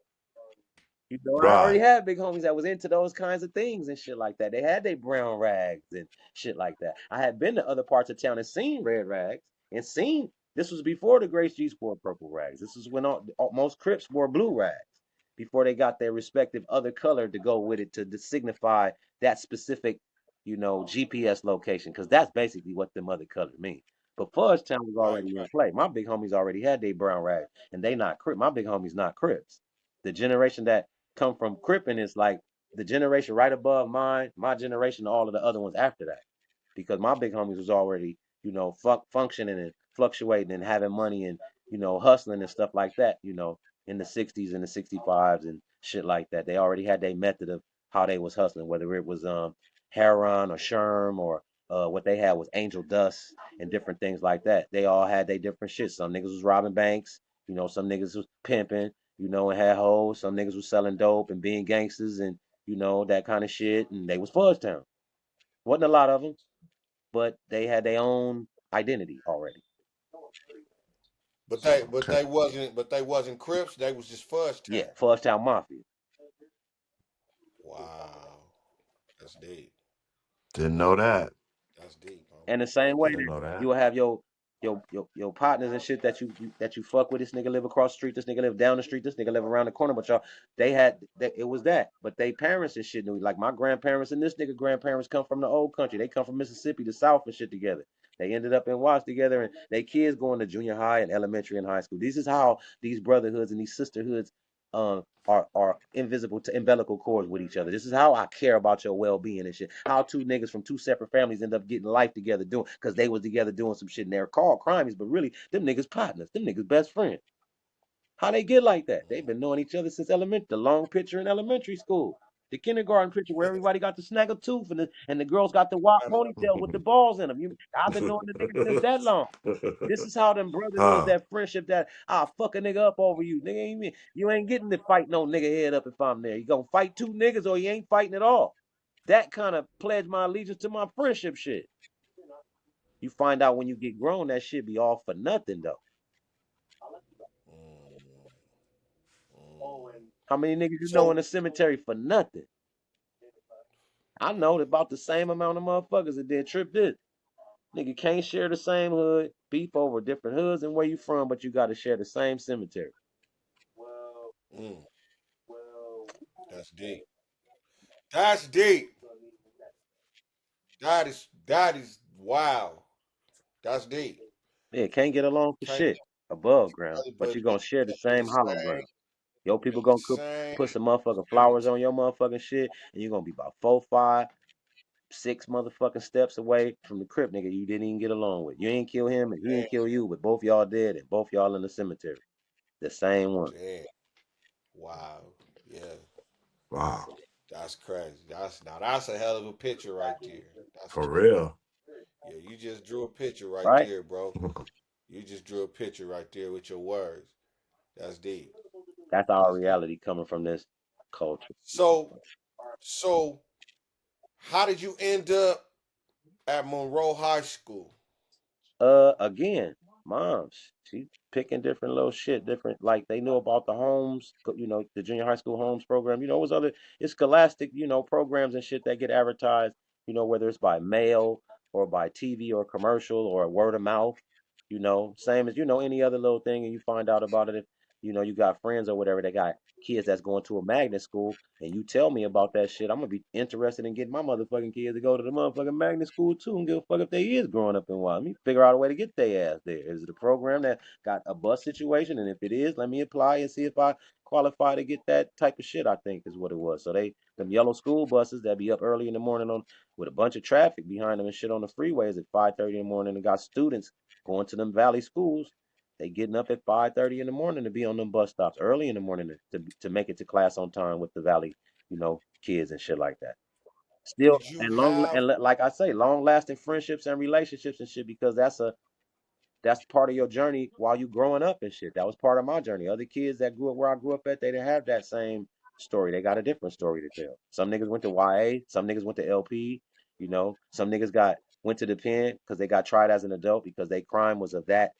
I already Right. had big homies that was into those kinds of things and shit like that. They had their brown rags and shit like that. I had been to other parts of town and seen red rags and seen this was before the Grace G's wore purple rags. This is when most Crips wore blue rags before they got their respective other color to go with it to signify that specific, GPS location. Because that's basically what them other colors mean. But Fudgetown was Right. already in play. My big homies already had their brown rags, and they not Crip. My big homies not Crips. The generation that come from Crippin' is like the generation right above mine, my generation, all of the other ones after that. Because my big homies was already, functioning and fluctuating and having money and, hustling and stuff like that, in the 60s and the 65s and shit like that. They already had their method of how they was hustling, whether it was heroin or sherm or what they had was angel dust and different things like that. They all had their different shit. Some niggas was robbing banks, some niggas was pimping, and had hoes. Some niggas was selling dope and being gangsters and, that kind of shit. And they was Fudgetown. Wasn't a lot of them. but they had their own identity already. Okay. But they wasn't Crips. They was just Fudge Yeah, Town. Fudgetown Mafia. Wow, that's deep. Didn't know that. That's deep, And the homie. same That's way Didn't that deep. know that. you will have your partners and shit that you fuck with. This nigga live across the street. This nigga live down the street. This nigga live around the corner. But y'all, it was that. But they parents and shit knew. Like my grandparents and this nigga grandparents come from the old country. They come from Mississippi, the South and shit together. They ended up in Watts together, and they kids going to junior high and elementary and high school. This is how these brotherhoods and these sisterhoods are invisible to umbilical cords with each other. This is how I care about your well being and shit. How two niggas from two separate families end up getting life together doing because they was together doing some shit and they're called crimes, but really them niggas partners, them niggas best friends. How they get like that? They've been knowing each other since elementary, the long picture in elementary school. The kindergarten picture where everybody got the snaggle tooth and the girls got the wop ponytails with the balls in them. I've been knowing the niggas since that long. This is how them brotherhoods, Huh. that friendship, that I'll fuck a nigga up over you. Nigga you ain't getting to fight no nigga head up if I'm there. You gonna fight two niggas or you ain't fighting at all. That kind of pledge my allegiance to my friendship shit. You find out when you get grown that shit be all for nothing though. Mm, mm. How many niggas you know in So, the cemetery for nothing? I know about the same amount of motherfuckers that did trip this. Nigga can't share the same hood, beef over different hoods and where you from, but you gotta share the same cemetery. mm, that's deep. That's deep. That is wow. That's deep. Yeah, can't get along for Can't shit above ground, but but you gonna share the but the same hollow same ground. Your people gonna same put some motherfucking flowers cemetery. on your motherfucking shit, and you're gonna be about 4, 5, 6 motherfucking steps away from the crip nigga you didn't even get along with. You ain't kill him and he Damn, ain't kill you, but both y'all dead and both y'all in the cemetery. The same one. damn. Wow. Yeah. Wow. That's crazy. That's a hell of a picture right there. That's For real. yeah, you just drew a picture right Right? there, bro. You just drew a picture right there with your words. That's deep. That's our That's deep. reality coming from this culture. So so how did you end up at Monroe High School? Again, moms, she picking different little shit, different like they knew about the homes, the junior high school homes program. It was it's scholastic, programs and shit that get advertised, whether it's by mail or by TV or commercial or word of mouth, same as any other little thing, and you find out about it if you got friends or whatever that got kids that's going to a magnet school, and you tell me about that shit, I'm gonna be interested in getting my motherfucking kids to go to the motherfucking magnet school too, and give a fuck if they is growing up in wild. Let me figure out a way to get their ass there. Is it a program that got a bus situation? And if it is, let me apply and see if I qualify to get that type of shit. I think is what it was. So them yellow school buses that be up early in the morning on with a bunch of traffic behind them and shit on the freeways at 5:30 in the morning, and got students going to them valley schools. They getting up at 5:30 in the morning to be on them bus stops early in the morning to make it to class on time with the valley, kids and shit like that. Still, Did you and have like I say, long lasting friendships and relationships and shit, because that's part of your journey while you growing up and shit. That was part of my journey. Other kids that grew up where I grew up at, they didn't have that same story. They got a different story to tell. Some niggas went to YA, some niggas went to LP, some niggas went to the pen because they got tried as an adult because their crime was of that,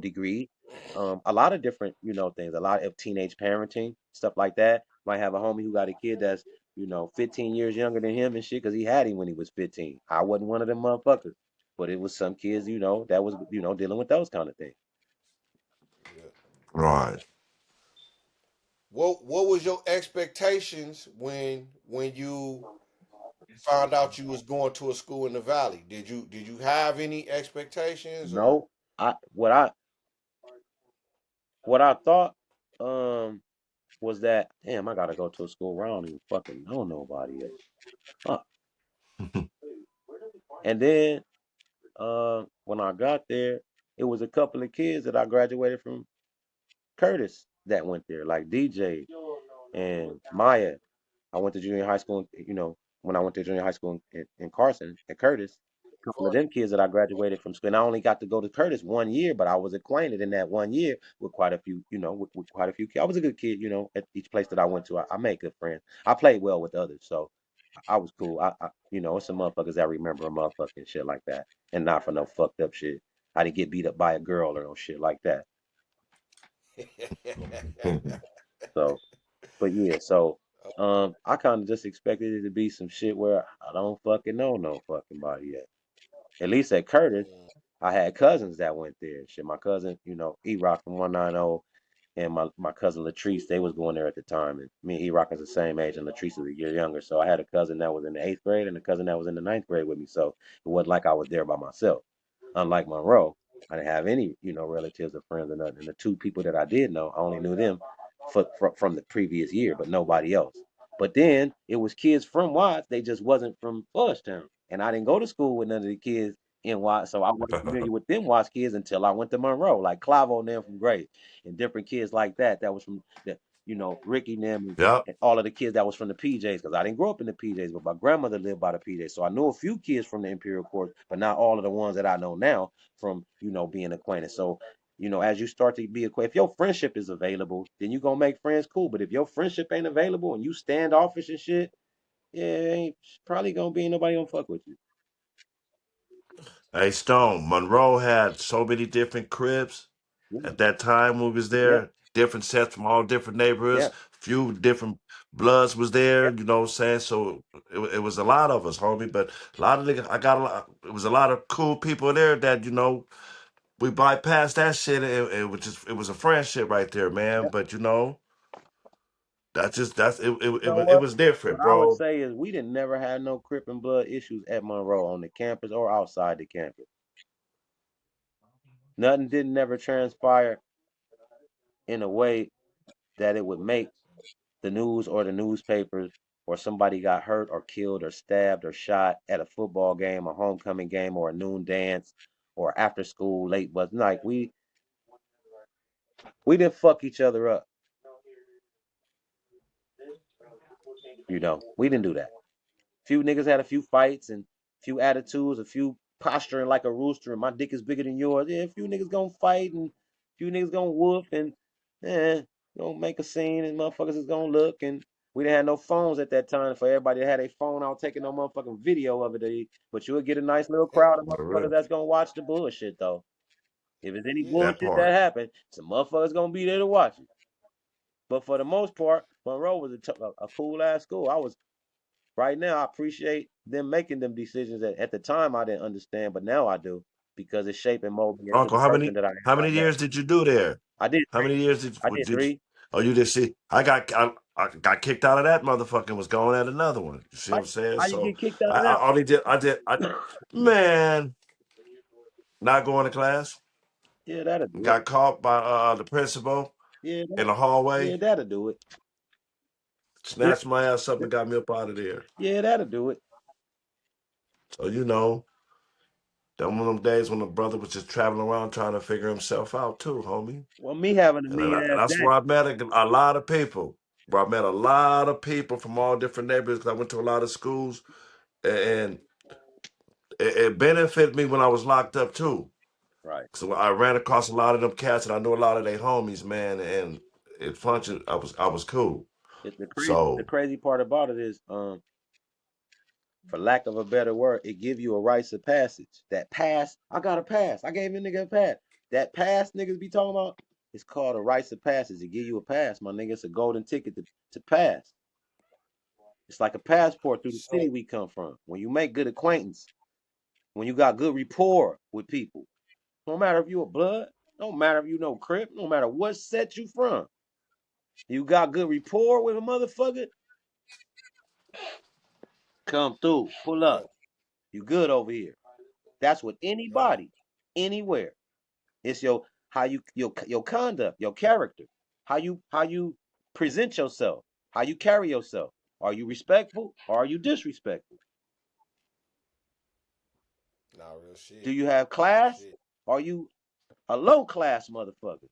degree. A lot of different, things, a lot of teenage parenting, stuff like that. Might have a homie who got a kid that's, 15 years younger than him and shit because he had him when he was 15. I wasn't one of them motherfuckers. But it was some kids, that was, dealing with those kind of things. yeah. Right. What was your expectations when you found out you was going to a school in the valley? Did you have any expectations or No, I what I thought was that damn, I gotta go to a school where I don't even fucking know nobody at. Fuck. And then when I got there, it was a couple of kids that I graduated from Curtis that went there, like DJ and Maya. I went to junior high school, when I went to junior high school in Carson at Curtis, a couple of them kids that I graduated from school. And I only got to go to Curtis 1 year, but I was acquainted in that 1 year with quite a few, with quite a few kids. I was a good kid, at each place that I went to. I made good friends. I played well with others, so I was cool. You know, it's some motherfuckers that remember a motherfucker and shit like that, and not for no fucked up shit. I didn't get beat up by a girl or no shit like that. So, but yeah, so I kind of just expected it to be some shit where I don't fucking know no fucking body yet. At least at Curtis, I had cousins that went there. Shit, my cousin, you know, E-Rock from 190, and my cousin Latrice, they was going there at the time. And me and E-Rock is the same age, and Latrice is a year younger. So I had a cousin that was in the 8th grade and a cousin that was in the 9th grade with me. So it wasn't like I was there by myself. Unlike Monroe, I didn't have any, you know, relatives or friends or nothing. And the two people that I did know, I only knew them from the previous year, but nobody else. But then it was kids from Watts. They just wasn't from Fudgetown. And I didn't go to school with none of the kids in Watts, so I wasn't familiar with them Watts kids until I went to Monroe, like Clavo and them from Grace, and different kids like that. That was from the, you know, Ricky and them, Yep. and all of the kids that was from the PJs, because I didn't grow up in the PJs, but my grandmother lived by the PJs, so I knew a few kids from the Imperial Court, but not all of the ones that I know now from, you know, being acquainted. So, you know, as you start to be acquainted, if your friendship is available, then you're gonna make friends cool. But if your friendship ain't available and you standoffish and shit, yeah, ain't probably gonna be nobody gonna fuck with you. Hey Stone, Monroe had so many different cribs Yeah, at that time when we was yeah, there. Different sets from all different neighborhoods. yeah, Few different bloods was there. yeah. You know what I'm saying? So it was a lot of us, homie. But a lot of niggas, I got a lot. It was a lot of cool people there that you know we bypassed that shit. It was a friendship right there, man. Yeah. But you know that's You know it what? was What different, I would bro. say is we didn't never had no Crip and Blood issues at Monroe on the campus or outside the campus. Nothing didn't never transpire in a way that it would make the news or the newspapers or somebody got hurt or killed or stabbed or shot at a football game, a homecoming game, or a noon dance or after school late bus. Like we didn't fuck each other up. You know, we didn't do that. Few niggas had a few fights and few attitudes, a few posturing like a rooster, and my dick is bigger than yours. Yeah, a few niggas gonna fight and a few niggas gonna whoop and gonna make a scene and motherfuckers is gonna look and we didn't have no phones at that time for everybody that had a phone out taking no motherfucking video of it. But you would get a nice little crowd of For motherfuckers real. that's gonna watch the bullshit though. If it's any Yeah. That bullshit that part. happened, some motherfuckers gonna be there to watch it. But for the most part, Monroe was a cool ass school. I was right now, I appreciate them making them decisions that at the time I didn't understand, but now I do because it's shaping molding me into Uncle, the person that I am how right many now. years did you do there? I did How three. many years I did did you, three. oh you just see I got kicked out of that motherfucker and was going at another one. You see what I'm saying? How you So get kicked out of that I only did I one? man not going to class. Yeah, that'll do it. Got caught by the principal Yeah, in the yeah, hallway, that'll do it. Yeah, snatched my ass up and got me up out of there. yeah, that'll do it. So you know, that one of them days when the brother was just traveling around trying to figure himself out too, homie. Well, me having a And mean ass that's daddy. where I met a lot of people. Where I met a lot of people from all different neighborhoods. 'Cause I went to a lot of schools, and it benefited me when I was locked up too. Right. So I ran across a lot of them cats, and I knew a lot of their homies, man. And it functioned. I was cool. The So crazy part about it is, for lack of a better word, it give you a rites of passage. That pass, I got a pass. I gave a nigga a pass. That pass niggas be talking about, it's called a rites of passage. It give you a pass, my nigga. It's a golden ticket to pass. It's like a passport through the city So we come from. When you make good acquaintance, when you got good rapport with people, no matter if you a blood, no matter if you know Crip, no matter what set you from, you got good rapport with a motherfucker, come through, pull yeah, up. You good over here. That's with nah, anybody, anywhere. It's your how you your conduct, your character, how you present yourself, how you carry yourself. Are you respectful or are you disrespectful? nah, real Do shit, you have real class? shit. Are you a low class motherfucker?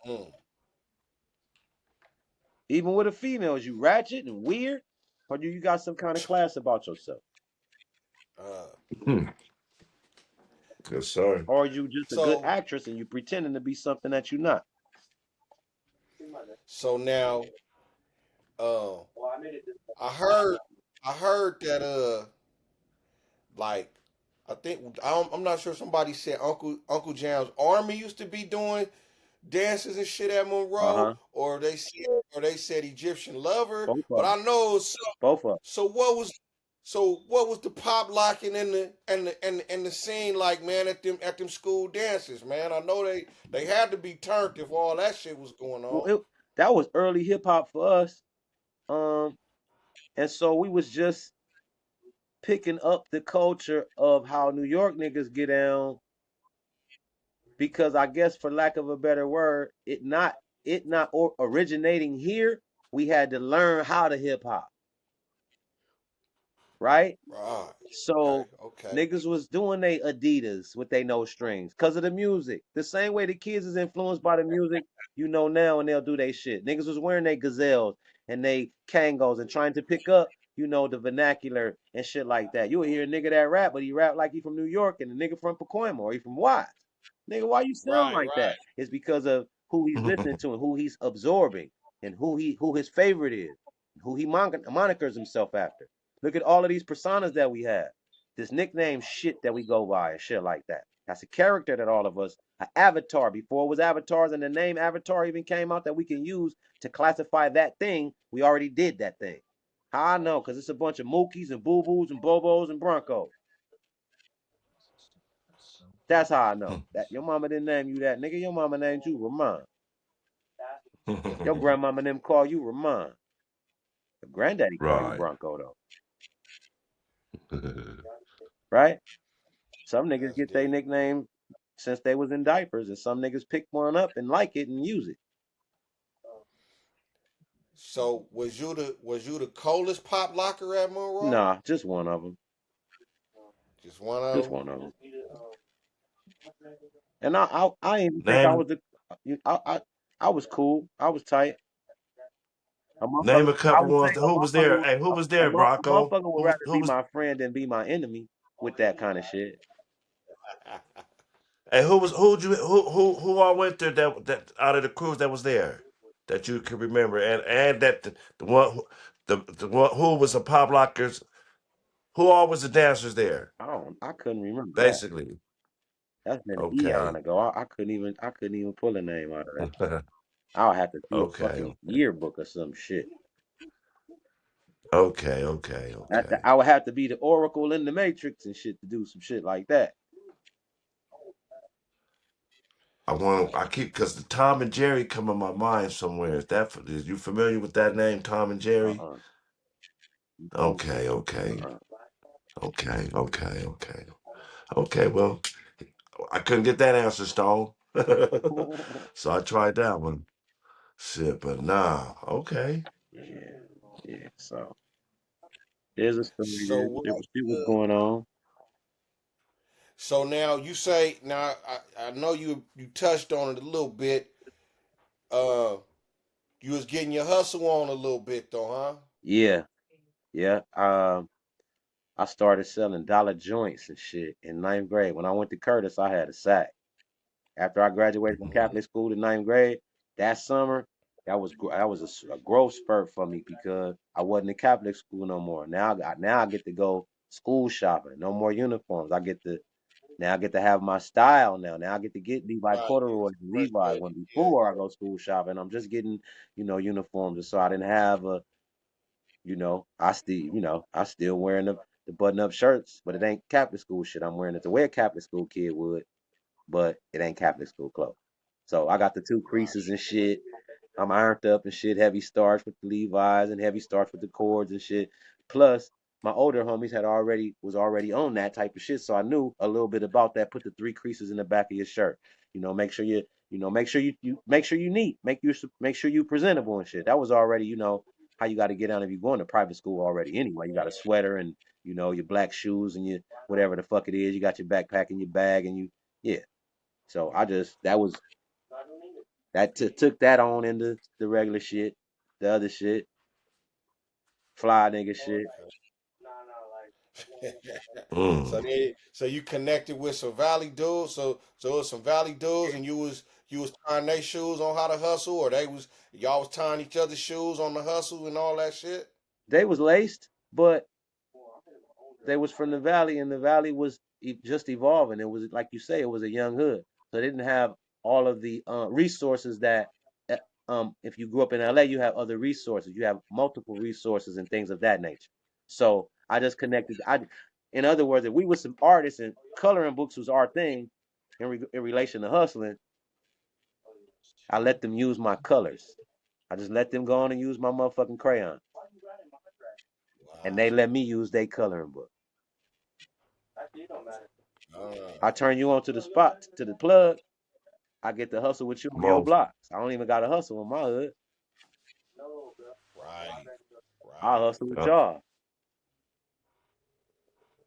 Mm. Even with a female, is you ratchet and weird? Or do you got some kind of class about yourself? Uh, hmm, good sir. Or are you just a good so actress and you pretending to be something that you're not? so now, uh, I heard. I heard that like I'm not sure, somebody said Uncle Jam's army used to be doing dances and shit at Monroe, Uh-huh. or they said Egyptian lover, Both but of I them. know so. Both of them. So what was the pop locking in the scene like, man, at them school dances, man? I know they had to be turned if all that shit was going Well, on. that was early hip hop for us. Um, and so we was just picking up the culture of how New York niggas get down because I guess for lack of a better word, it not originating here, we had to learn how to hip hop, right? Right. Okay. So Okay. niggas was doing they Adidas with they no strings because of the music. The same way the kids is influenced by the music, now, and they'll do they shit. Niggas was wearing they gazelles and they Kangos and trying to pick up, the vernacular and shit like that. You would hear a nigga that rap, but he rap like he from New York and a nigga from Pakoima or he from Watts. Nigga, why you sound Right. like Right. that? It's because of who he's listening to and who he's absorbing and who his favorite is, who he monikers himself after. Look at all of these personas that we have. This nickname shit that we go by and shit like that. That's a character that all of us, an avatar, before it was avatars and the name avatar even came out that we can use to classify that thing, we already did that thing. How I know? Because it's a bunch of Mookies and Boo Boos and Bobos and Broncos. That's how I know. That your mama didn't name you that, nigga. Your mama named you Ramon. Your grandmama them call you Ramon. Your granddaddy call you Right. Bronco though. Right? Some niggas That's get their deep. nickname since they was in diapers, and some niggas pick one up and like it and use it. So was you the coldest pop locker at Monroe? Nah, just one of them. Just one of Just them. one of them. And I didn't even think I Name was the. I was cool. I was tight. A name motherfucker. a I couple would ones. say Who was there? Hey, who was there, a Bronco? motherfucker would Who was rather who be was my friend than be my enemy with that kind of shit. hey who all went there that out of the crews that was there that you could remember and that the one the one who was the pop lockers who all was the dancers there I couldn't remember that. basically. That's been an eon Okay. ago. I couldn't even pull a name out of that shit. I'll have to see a Okay. fucking yearbook or some shit. Okay. Okay. Okay. I would have to be the Oracle in the Matrix and shit to do some shit like that. I keep because the Tom and Jerry come in my mind somewhere. Is you familiar with that name, Tom and Jerry? Uh-uh. No. Okay, okay, Uh-uh. okay, okay, okay, okay. Well, I couldn't get that answer, Stone. So I tried that one. Shit, but nah. Okay. Yeah, yeah. So there's a story So there. what? It was going on. So now you say, now I know you touched on it a little bit. Uh, you was getting your hustle on a little bit though, huh? Yeah, yeah. I started selling dollar joints and shit in ninth grade. When I went to Curtis, I had a sack. After I graduated from Mhm. Catholic school in ninth grade, that summer, that was a growth spurt for me because I wasn't in Catholic school no more. Now I get to go school shopping. No more uniforms. I get to have my style now. Now I get to get Levi Right. Get corduroys and fresh Levi's fit. when Yeah. before I go school shopping. I'm just getting, uniforms. And so I didn't have I still wearing the button up shirts, but it ain't Catholic school shit. I'm wearing it the way a Catholic school kid would, but it ain't Catholic school clothes. So I got the two Right. creases and shit. I'm ironed up and shit, heavy starch with the Levi's and heavy starch with the cords and shit. Plus, my older homies was already on that type of shit, so I knew a little bit about that. Put the three creases in the back of your shirt. Make sure you make sure you neat. Make sure you presentable and shit. That was already, how you got to get on if you're going to private school already. Anyway, you got a sweater and your black shoes and your whatever the fuck it is. You got your backpack and your bag and yeah. So I just took that on into the regular shit, the other shit, fly nigga shit. Mm. So you connected with some Valley dudes. So it was some Valley dudes, and you was tying their shoes on how to hustle, or y'all was tying each other's shoes on the hustle and all that shit. They was laced, but they was from the valley, and the valley was just evolving. It was like you say, it was a young hood, so they didn't have all of the resources that. If you grew up in LA, you have other resources. You have multiple resources and things of that nature. So I just connected. In other words, if we were some artists and coloring books was our thing, in relation to hustling, I let them use my colors. I just let them go on and use my motherfucking crayon, and they Wow. let me use their coloring book. I Uh, turn you on to the spot, to the plug. I get to hustle with you on your Most. blocks. I don't even got to hustle in my hood. right. I Right. hustle with Yep. y'all.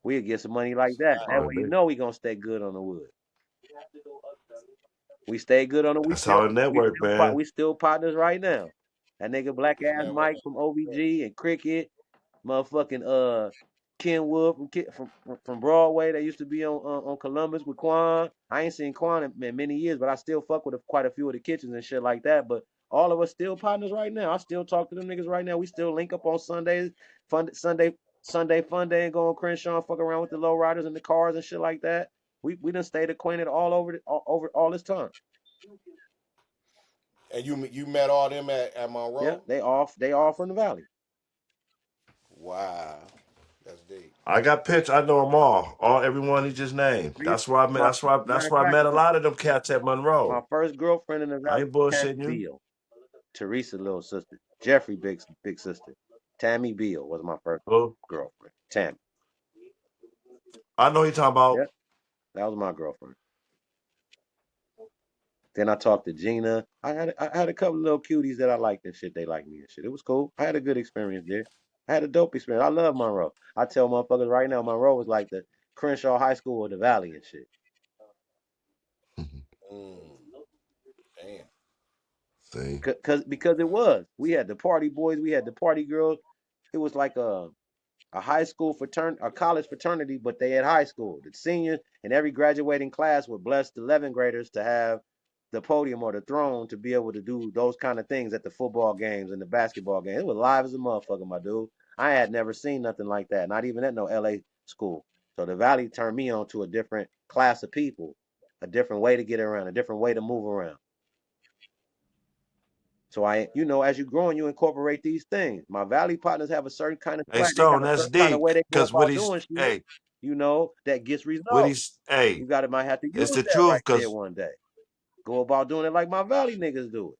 We'll get some money like that. That Oh, way, you man. know we gonna stay good on the wood. We stay good on the. That's how it network, man. We still partners right now. That nigga black ass Never. Mike from OVG and Cricket, motherfucking Kenwood from Broadway that used to be on Columbus with Quan. I ain't seen Quan in many years, but I still fuck with quite a few of the kitchens and shit like that. But all of us still partners right now. I still talk to them niggas right now. We still link up on Sundays, Sunday fun day, and go on Crenshaw and fuck around with the low riders and the cars and shit like that. We done stayed acquainted over all this time. And you met all them at Yeah, Monroe? they all from the valley. Wow. That's deep. I got pictures. I know them all everyone he just named. That's where I met. My, That's where. matter That's of where I fact, met a lot of them cats at my Monroe. first girlfriend in the I valley ain't was Tammy bullshitting you. Beal, Teresa little sister, Jeffrey big sister. Tammy Beal was my first Oh, girlfriend. Tammy. I know he talking about. Yep, that was my girlfriend. Then I talked to Gina. I had a couple of little cuties that I liked and shit. They liked me and shit. It was cool. I had a good experience there. I had a dope experience. I love Monroe. I tell motherfuckers right now, Monroe was like the Crenshaw High School of the Valley and shit. Mm, damn. See, Because it was. We had the party boys, we had the party girls. It was like a high school fraternity, a college fraternity, but they had high school. The seniors and every graduating class were blessed 11th graders to have the podium or the throne to be able to do those kind of things at the football games and the basketball games. It was live as a motherfucker, my dude. I had never seen nothing like that, not even at no LA school. So the Valley turned me on to a different class of people, a different way to get around, a different way to move around. So as you grow and you incorporate these things. My Valley partners have a certain kind of hey swag. They got Stone, a that's certain kind of deep. way they go Cause what about he's doing shit, hey, that gets what results. he's hey, Might have to it's use the that right truth. there Cause one day. Go about doing it like my Valley niggas do it.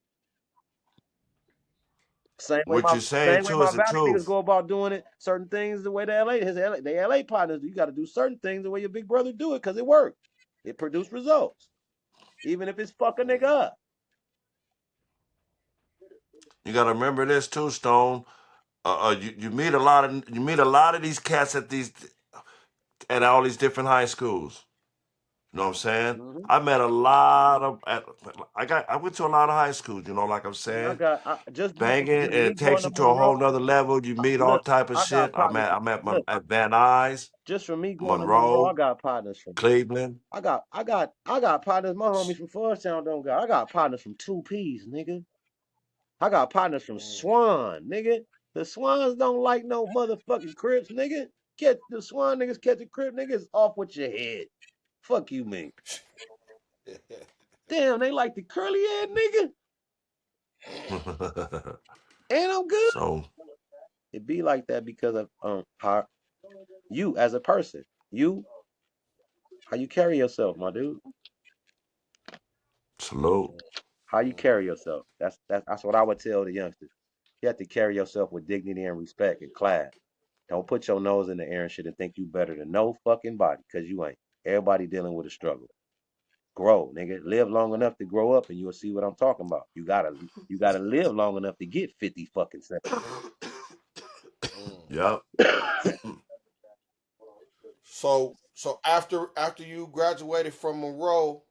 what you're saying Same way too my is the Valley niggas truth. go about doing it. Certain things the way they LA partners do. You got to do certain things the way your big brother do it because it worked. It produced results, even if it's fuck a nigga Mm, up. You gotta remember this too, Stone. You meet a lot of these cats at all these different high schools. You know what I'm saying? Hmm. I met a lot of. I went to a lot of high schools. You know, like I'm Man, saying, just banging, and me it going takes to you to a whole Monroe. nother level. You meet all Look, type of I got shit. partners. Look, At Van Nuys, just from me going to Monroe, I Monroe, got partners from. Cleveland. I got partners. My homies from Fudgetown don't got. I got partners from Two P's, nigga. I got partners from mm. Swan, nigga. The Swans don't like no motherfucking Crips, nigga. Catch the Swan niggas catch a Crip, niggas off with your head. Fuck you, mean. Damn, they like the curly head nigga, and I'm good. So It be like that because of how you as a person, how you carry yourself, my dude. salute. How you carry yourself. That's what I would tell the youngsters. You have to carry yourself with dignity and respect and class. Don't put your nose in the air and shit and think you better than no fucking body, cause you ain't. Everybody dealing with a struggle. Grow, nigga. Live long enough to grow up and you'll see what I'm talking about. You gotta live long enough to get 50 fucking seconds. Mm. Yep. So after you graduated from Monroe,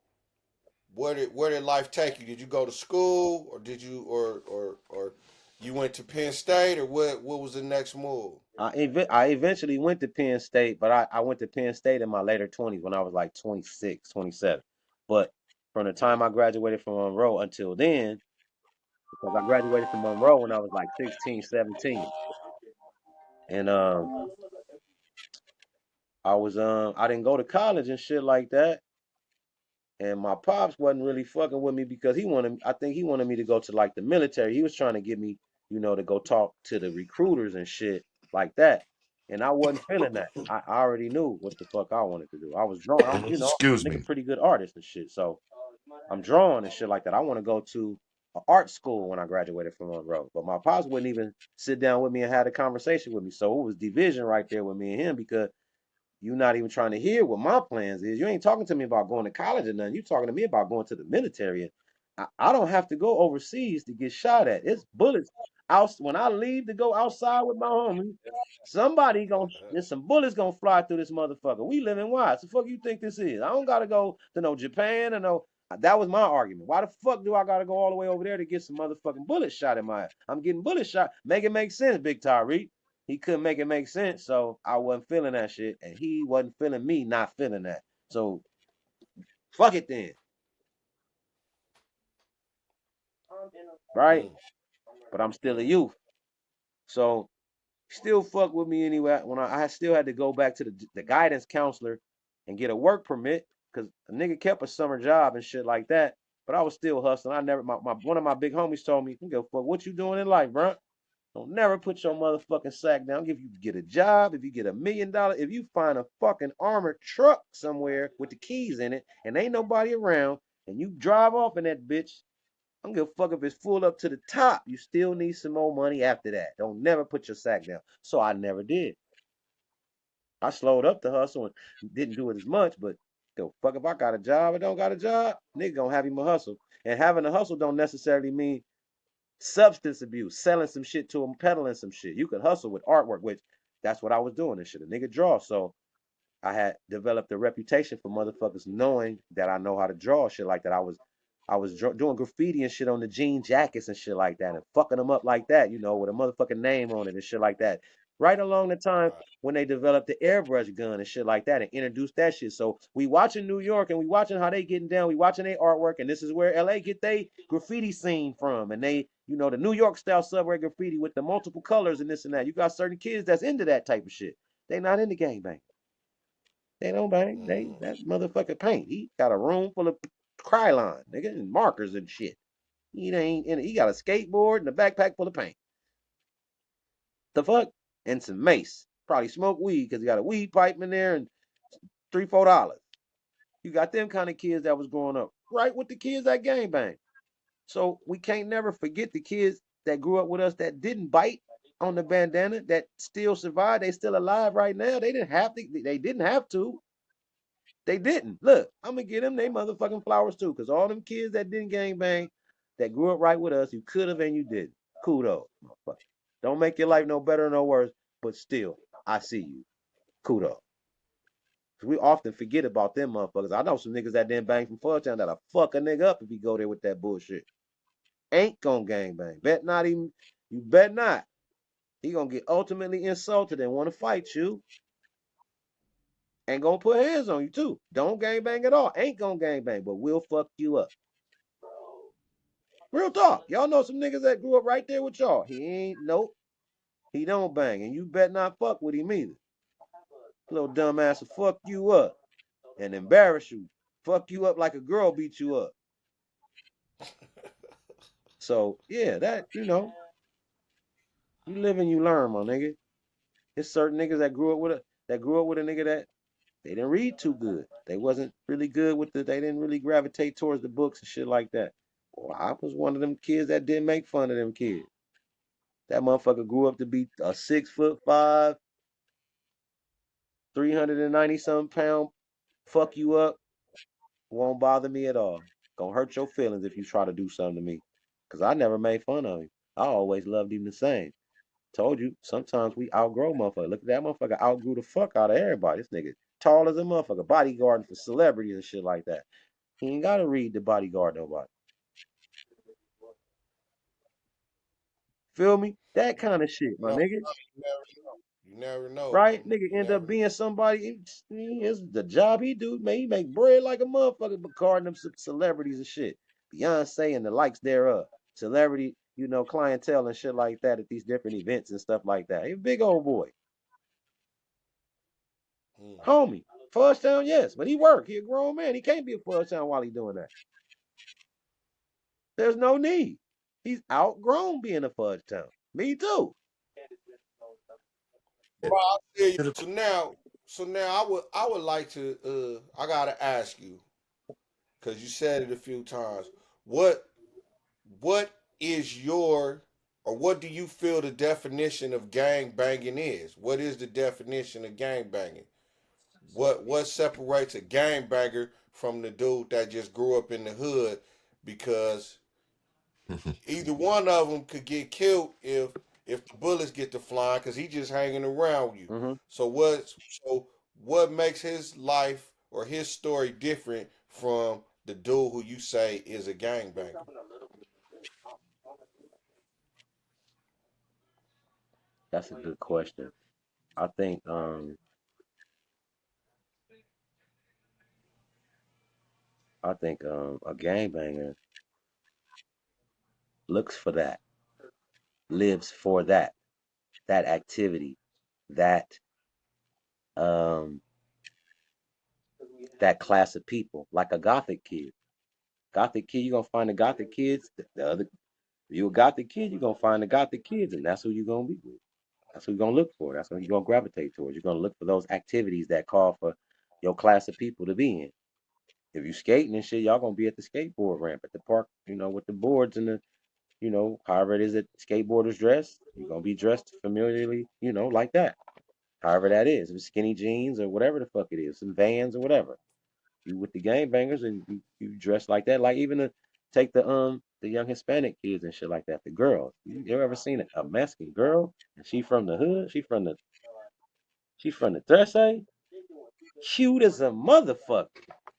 where did life take you? Did you go to school, or did you or you went to Penn State, or what was the next move? I eventually went to Penn State, but I went to Penn State in my later 20s when I was like 26, 27. But from the time I graduated from Monroe until then, because I graduated from Monroe when I was like 16, 17. And I didn't go to college and shit like that. And my pops wasn't really fucking with me because I think he wanted me to go to like the military. He was trying to get me, to go talk to the recruiters and shit like that. And I wasn't feeling that. I already knew what the fuck I wanted to do. I was drawn. Excuse Nigga me. pretty good artist and shit. So I'm drawn and shit like that. I want to go to an art school when I graduated from Monroe. But my pops wouldn't even sit down with me and had a conversation with me. So it was division right there with me and him because you're not even trying to hear what my plans is. You ain't talking to me about going to college or nothing. You talking to me about going to the military. And I don't have to go overseas to get shot at. It's bullets out when I leave to go outside with my homie. There's some bullets gonna fly through this motherfucker. We live in Watts. The fuck you think this is? I don't gotta go to no Japan or no. That was my argument. Why the fuck do I gotta go all the way over there to get some motherfucking bullets shot in my ass? I'm getting bullets shot. Make it make sense, Big Tyree. He couldn't make it make sense, so I wasn't feeling that shit, and he wasn't feeling me not feeling that. So fuck it then, right? Mm. But I'm still a youth, so still fuck with me anyway. When I still had to go back to the guidance counselor and get a work permit because a nigga kept a summer job and shit like that. But I was still hustling. I never my one of my big homies told me, "Don't give a fuck what you doing in life, bro. Don't never put your motherfucking sack down. If you get a job, if you get $1 million, if you find a fucking armored truck somewhere with the keys in it and ain't nobody around and you drive off in that bitch, I don't give a fuck if it's full up to the top. You still need some more money after that. Don't never put your sack down." So I never did. I slowed up the hustle and didn't do it as much, but the fuck if I got a job or don't got a job, nigga gonna have him a hustle. And having a hustle don't necessarily mean substance abuse, selling some shit to him, peddling some shit. You can hustle with artwork, which that's what I was doing and shit. A nigga draw. So I had developed a reputation for motherfuckers knowing that I know how to draw shit like that. I was doing graffiti and shit on the jean jackets and shit like that and fucking them up like that, with a motherfucking name on it and shit like that. Right along the time Right. when they developed the airbrush gun and shit like that and introduced that shit. So we watching New York and we watching how they getting down. We watching their artwork and this is where LA get they graffiti scene from. And they, the New York style subway graffiti with the multiple colors and this and that. You got certain kids that's into that type of shit. They not into gangbang. They don't bang. Mm. That motherfucker paint. He got a room full of Krylon, nigga, and markers and shit. He got a skateboard and a backpack full of paint. The fuck? And some mace. Probably smoke weed because he got a weed pipe in there and $3, $4. You got them kind of kids that was growing up right with the kids that gang bang. So we can't never forget the kids that grew up with us that didn't bite on the bandana that still survived. They still alive right now. They didn't have to. They didn't have to. They didn't. Look, I'm gonna give them they motherfucking flowers too, cause all them kids that didn't gang bang, that grew up right with us, you could have and you didn't. Kudos, motherfucker. Don't make your life no better or no worse, but still, I see you. Kudos. 'Cause we often forget about them motherfuckers. I know some niggas that didn't bang from Fudgetown that'll fuck a nigga up if he go there with that bullshit. Ain't gonna gang bang. Bet not even. You bet not. He gonna get ultimately insulted and want to fight you. Ain't gonna put hands on you too. Don't gang bang at all. Ain't gonna gang bang, but will fuck you up. Real talk. Y'all know some niggas that grew up right there with y'all. He ain't nope. He don't bang, and you bet not fuck with him either. Little dumbass will fuck you up and embarrass you. Fuck you up like a girl beat you up. So yeah, you live and you learn, my nigga. There's certain niggas that grew up with a nigga that they didn't read too good. They wasn't really good with they didn't really gravitate towards the books and shit like that. Well, I was one of them kids that didn't make fun of them kids. That motherfucker grew up to be a 6'5", 390 something pound, fuck you up, won't bother me at all. Gonna hurt your feelings if you try to do something to me. Cause I never made fun of him. I always loved him the same. Told you, sometimes we outgrow motherfucker. Look at that motherfucker outgrew the fuck out of everybody. This nigga tall as a motherfucker, bodyguarding for celebrities and shit like that. He ain't gotta read to bodyguard nobody. Feel me? That kind of shit, my No, nigga. you never know. You never know, Right? homie. Nigga You end up never being somebody. It's the job he do, man. He make bread like a motherfucker, but carding them celebrities and shit. Beyonce and the likes thereof. Celebrity, clientele and shit like that at these different events and stuff like that. He a big old boy. Homie. Fudgetown, yes, but he work. He a grown man. He can't be a Fudgetown while he doing that. There's no need. He's outgrown being a Fudgetown. Me too. Well, I feel you. To the So now I would like to I gotta ask you, because you said it a few times. What what is your or what do you feel the definition of gang banging is? What is the definition of gang banging? What separates a gang banger from the dude that just grew up in the hood? Because either one of them could get killed if the bullets get to flying because he just hanging around you. Hmm. So what makes his life or his story different from the dude who you say is a gangbanger? That's a good question. I think a gangbanger looks for that, lives for that activity, that um that class of people, like a gothic kid. Gothic kid, you're gonna find the gothic kids. The other, you a gothic kid, you're gonna find the gothic kids, and that's who you're gonna be with. That's who you're gonna look for. That's what you're gonna gravitate towards. You're gonna look for those activities that call for your class of people to be in. If you skating and shit, y'all gonna be at the skateboard ramp at the park, with the boards and the, however it is that skateboarders dress, you're gonna be dressed familiarly, like that. However that is, with skinny jeans or whatever the fuck it is, some Vans or whatever. You with the gangbangers and you dress like that. Like even to take the young Hispanic kids and shit like that, the girls. You ever seen a Mexican girl and she from the hood? She from the Thursday? Cute as a motherfucker.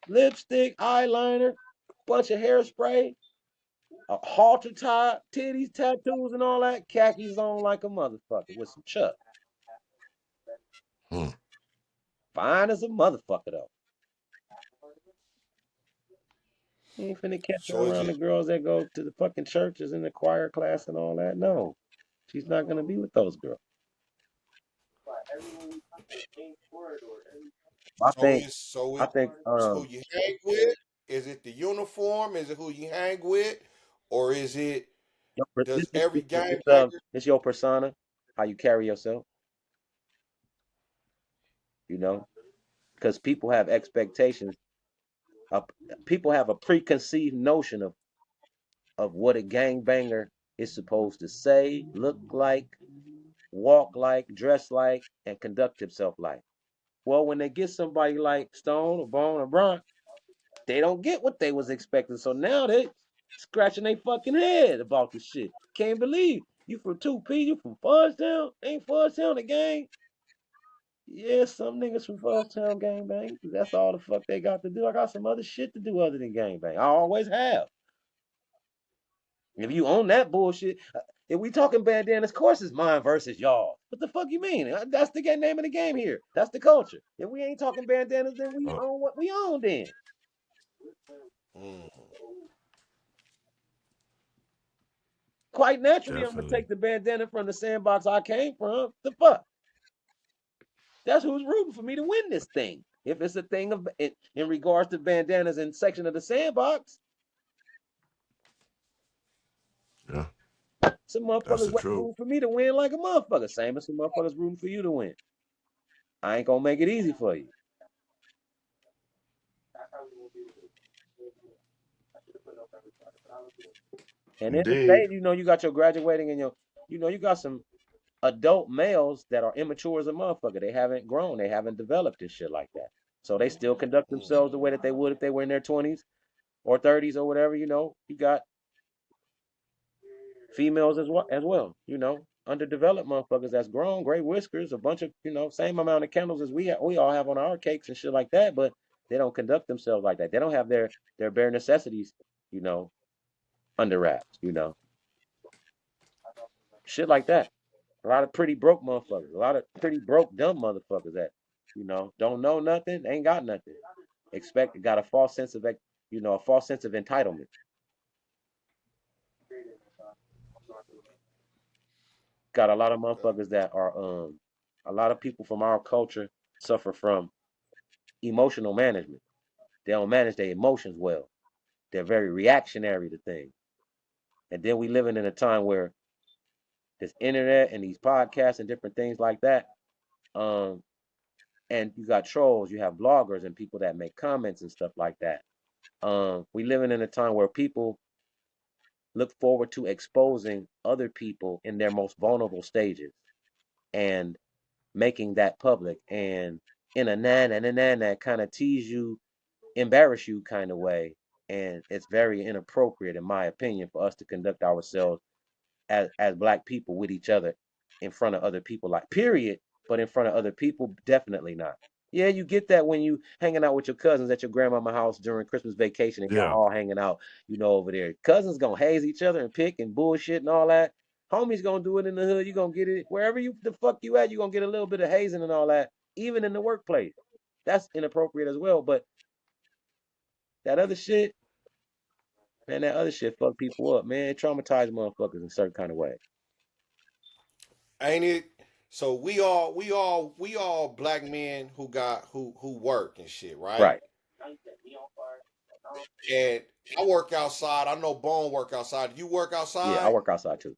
Lipstick, eyeliner, bunch of hairspray, a halter tie, titties, tattoos, and all that. Khakis on like a motherfucker with some chuck. Hmm. Fine as a motherfucker though. You ain't finna catch her So is around it the girls that go to the fucking churches and the choir class and all that. No, she's not gonna be with those girls. I so think, is so I it think, who you hang with? Is it the uniform? Is it who you hang with? Or is it this, does this, every this, this, gangbanger it's your persona, how you carry yourself, you know, because people have expectations. Uh, People have a preconceived notion of what a gangbanger is supposed to say, look like, walk like, dress like, and conduct himself like. Well, when they get somebody like Stone or Bone or Bron, they don't get what they was expecting. So now they scratching their fucking head about the shit. Can't believe you from 2P, you from Fudgetown? Ain't Fudgetown the gang? Yeah, some niggas from Fudgetown gang bang. That's all the fuck they got to do. I got some other shit to do other than gang bang. I always have. If you own that bullshit, if we talking bandanas, of course it's mine versus y'all. What the fuck you mean? That's the name of the game here. That's the culture. If we ain't talking bandanas, then we Oh, own what we own then. mm, Quite naturally, I'm gonna definitely. take the bandana from the sandbox I came from. The fuck? That's who's rooting for me to win this thing. If it's a thing of in regards to bandanas and section of the sandbox, Yeah, some that's motherfuckers the truth. rooting for me to win like a motherfucker. Same as some motherfuckers rooting for you to win. I ain't gonna make it easy for you. And then to Indeed. say, you got your graduating and you got some adult males that are immature as a motherfucker. They haven't grown. They haven't developed and shit like that. So they still conduct mm. themselves the way that they would if they were in their 20s or 30s or whatever. You got females as well. Underdeveloped motherfuckers that's grown, gray whiskers, a bunch of same amount of candles as we all have on our cakes and shit like that, but they don't conduct themselves like that. They don't have their bare necessities, you know, under wraps. Shit like that. A lot of pretty broke motherfuckers. A lot of pretty broke dumb motherfuckers that don't know nothing, ain't got nothing. Got a false sense of a false sense of entitlement. Got a lot of Okay. motherfuckers that are a lot of people from our culture. suffer from emotional management. They don't manage their emotions well. They're very reactionary to things. And then we living in a time where this internet and these podcasts and different things like that. Um, and you got trolls, you have bloggers and people that make comments and stuff like that. We living in a time where people look forward to exposing other people in their most vulnerable stages and making that public and in a that kind of tease you, embarrass you kind of way. And it's very inappropriate, in my opinion, for us to conduct ourselves as black people with each other in front of other people, like period. But in front of other people, definitely not. Yeah, you get that when you hanging out with your cousins at your grandmama house during Christmas vacation and y'all Yeah. all hanging out, over there. Cousins gonna haze each other and pick and bullshit and all that. Homies gonna do it in the hood. You gonna get it wherever you the fuck you at. You gonna get a little bit of hazing and all that, even in the workplace. That's inappropriate as well. But that other shit, man, that other shit fuck people up, man. It traumatized motherfuckers in certain kind of way. Ain't it? So we all black men who work and shit, right? Right. And I work outside. I know Bone work outside. You work Yeah, I outside? work outside too.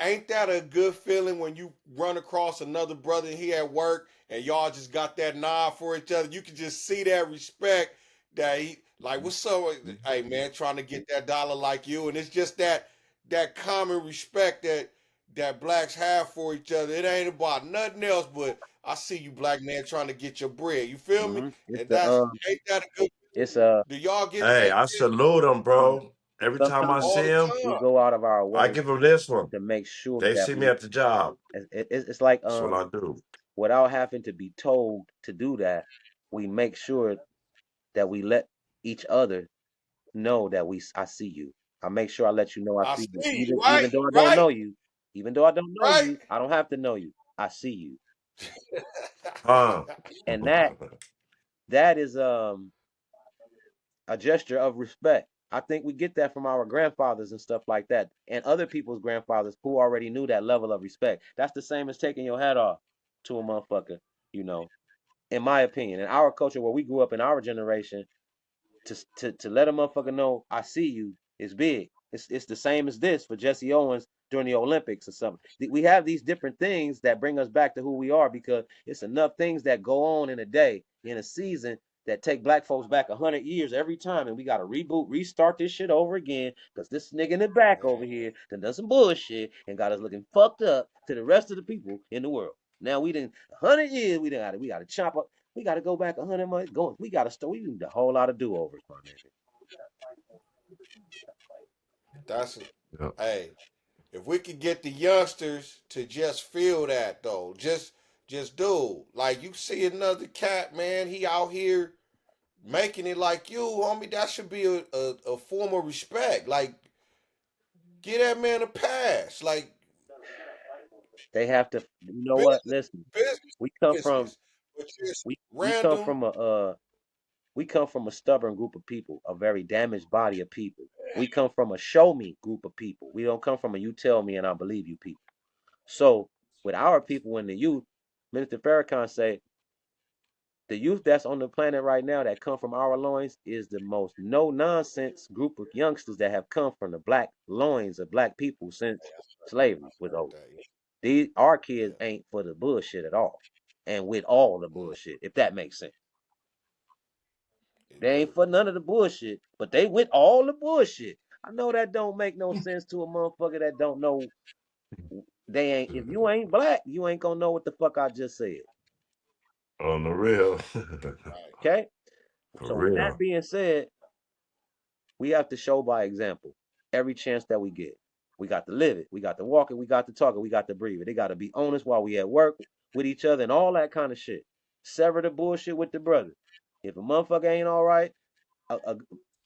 Ain't that a good feeling when you run across another brother and he at work and y'all just got that nod for each other? You can just see that respect that he like, what's up? Hey man, trying to get that dollar like you. And it's just that common respect that blacks have for each other. It ain't about nothing else but I see you black man trying to get your bread. You feel me? It's And the that's ain't that a good it's feeling? Do y'all get Hey, that I shit salute him, bro. Every time I sometimes all see the him, we time? go out of our I way give him this one. to make sure They that see me we at the job. it's like That's what I do. without having to be told to do that, we make sure that we let each other know that I see you. I make sure I let you know I I see you, see you, even right? though I don't Right? know you, even though I don't know Right? you, I don't have to know you. I see you, Huh? and that is a gesture of respect. I think we get that from our grandfathers and stuff like that, and other people's grandfathers who already knew that level of respect. That's the same as taking your hat off to a motherfucker, you know. In my opinion, in our culture where we grew up in our generation, to let a motherfucker know I see you is big. It's the same as this for Jesse Owens during the Olympics or something. We have these different things that bring us back to who we are because it's enough things that go on in a day, in a season that take black folks back 100 years every time, and we got to reboot, restart this shit over again because this nigga in the back over here done some bullshit and got us looking fucked up to the rest of the people in the world. Now we done 100 years we got to chop up. We got to go back 100 months. Going, we got to start. We need a whole lot of do overs, my nigga. That's Yeah. hey, if we could get the youngsters to just feel that though, just do like you see another cat, man, he out here making it like you, homie. That should be a form of respect. Like, give that man a pass. Like They have to. You know what? business, Listen, business, we come from business, but just we come random. from we come from a stubborn group of people, a very damaged body of people. We come from a show me group of people. We don't come from a you tell me and I believe you people. So with our people in the youth, Minister Farrakhan say the youth that's on the planet right now that come from our loins is the most no nonsense group of youngsters that have come from the black loins of black people since slavery was over. These our kids Yeah, ain't for the bullshit at all, and with all the mm, bullshit, if that makes sense. it They do. ain't for none of the bullshit, but they with all the bullshit. I know that don't make no sense to a motherfucker that don't know. They ain't. If you ain't black, you ain't gonna know what the fuck I just said. On the real. Right. Okay. For So with that real. being said, we have to show by example every chance that we get. We got to live it. We got to walk it. We got to talk it. We got to breathe it. They got to be honest while we at work with each other and all that kind of shit. Sever the bullshit with the brother. If a motherfucker ain't all right, a,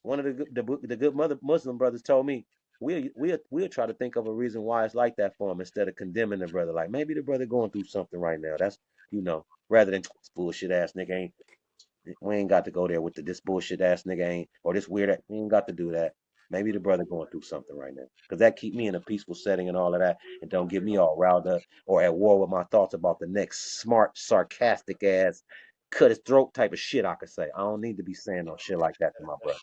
one of the good mother Muslim brothers told me we'll try to think of a reason why it's like that for him instead of condemning the brother. Like maybe the brother going through something right now. That's rather than this bullshit ass nigga ain't. We ain't got to go there with this bullshit ass nigga ain't or this weird. We ain't got to do that. Maybe the brother going through something right now. Because that keep me in a peaceful setting and all of that, and don't get me all riled up or at war with my thoughts about the next smart, sarcastic ass, cut his throat type of shit I could say. I don't need to be saying no shit like that to my brother.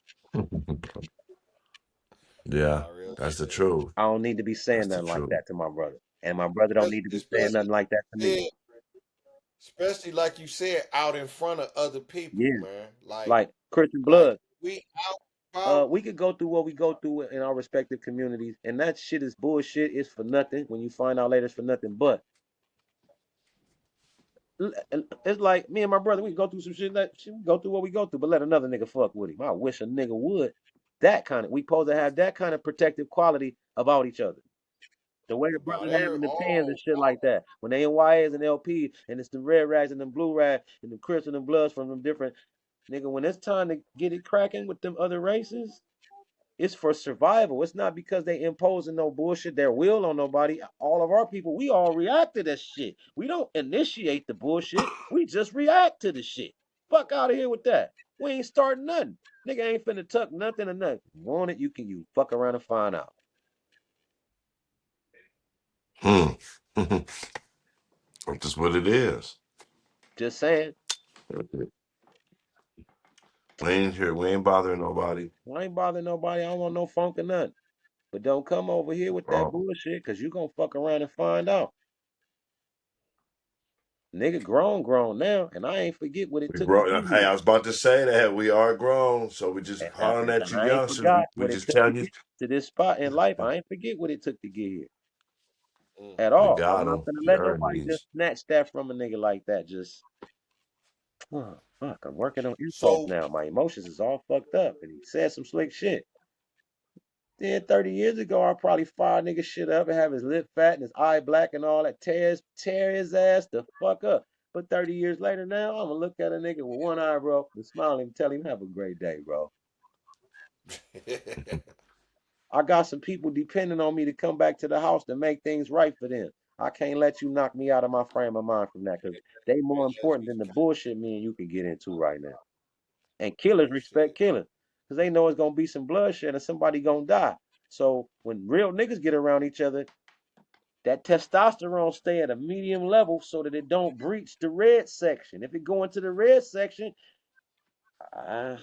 Yeah, Nah, real that's the shit. truth. I don't need to be saying That's the nothing like truth. that to my brother. And my brother don't need to be saying Especially nothing like that to me. yeah, especially like you said, out in front of other people, Yeah. man. Like Christian Like Blood. we out about We could go through what we go through in our respective communities, and that shit is bullshit. It's for nothing. When you find out later, it's for nothing. But it's like me and my brother, we can go through some shit that shit, we go through what we go through, but let another nigga fuck with him. I wish a nigga would. That kind of we supposed to have that kind of protective quality about each other. The way the about brothers have every in the pens and all shit like that. When they in YAs and LP and it's the red rags and the blue rags and the Crips and the Bloods from them different nigga, when it's time to get it cracking with them other races, it's for survival. It's not because they imposing no bullshit, their will on nobody. All of our people, we all react to that shit. We don't initiate the bullshit. We just react to the shit. Fuck out of here with that. We ain't starting nothing. Nigga ain't finna tuck nothing or nothing. Want it, you fuck around and find out. Hmm. That's just what it is. Just saying. We ain't here. We ain't bothering nobody. I ain't bothering nobody. I don't want no funk or nothing. But don't come over here with that Oh, bullshit, cause you gonna fuck around and find out. Nigga grown now, and I ain't forget what it we took to grow. get Hey, here. I was about to say that we are grown, so we just hollering at And you I ain't youngsters. forgot We what it just took to telling you get to this spot in life. I ain't forget what it took to get here mm, at we all. I'm got not them. gonna We let earned nobody just these. snatch that from a nigga like that. Just fuck. I'm working on impulse so now. My emotions is all fucked up, and he said some slick shit. Then 30 years ago, I probably fire nigga shit up and have his lip fat and his eye black and all that. Tear his ass the fuck up. But 30 years later now, I'm gonna look at a nigga with one eye, bro, and smile and tell him, have a great day, bro. I got some people depending on me to come back to the house to make things right for them. I can't let you knock me out of my frame of mind from that because they more important than the bullshit me and you can get into right now. And killers real respect shit. killers because they know it's gonna be some bloodshed and somebody gonna die. So when real niggas get around each other, that testosterone stay at a medium level so that it don't breach the red section. If it go into the red section, I'm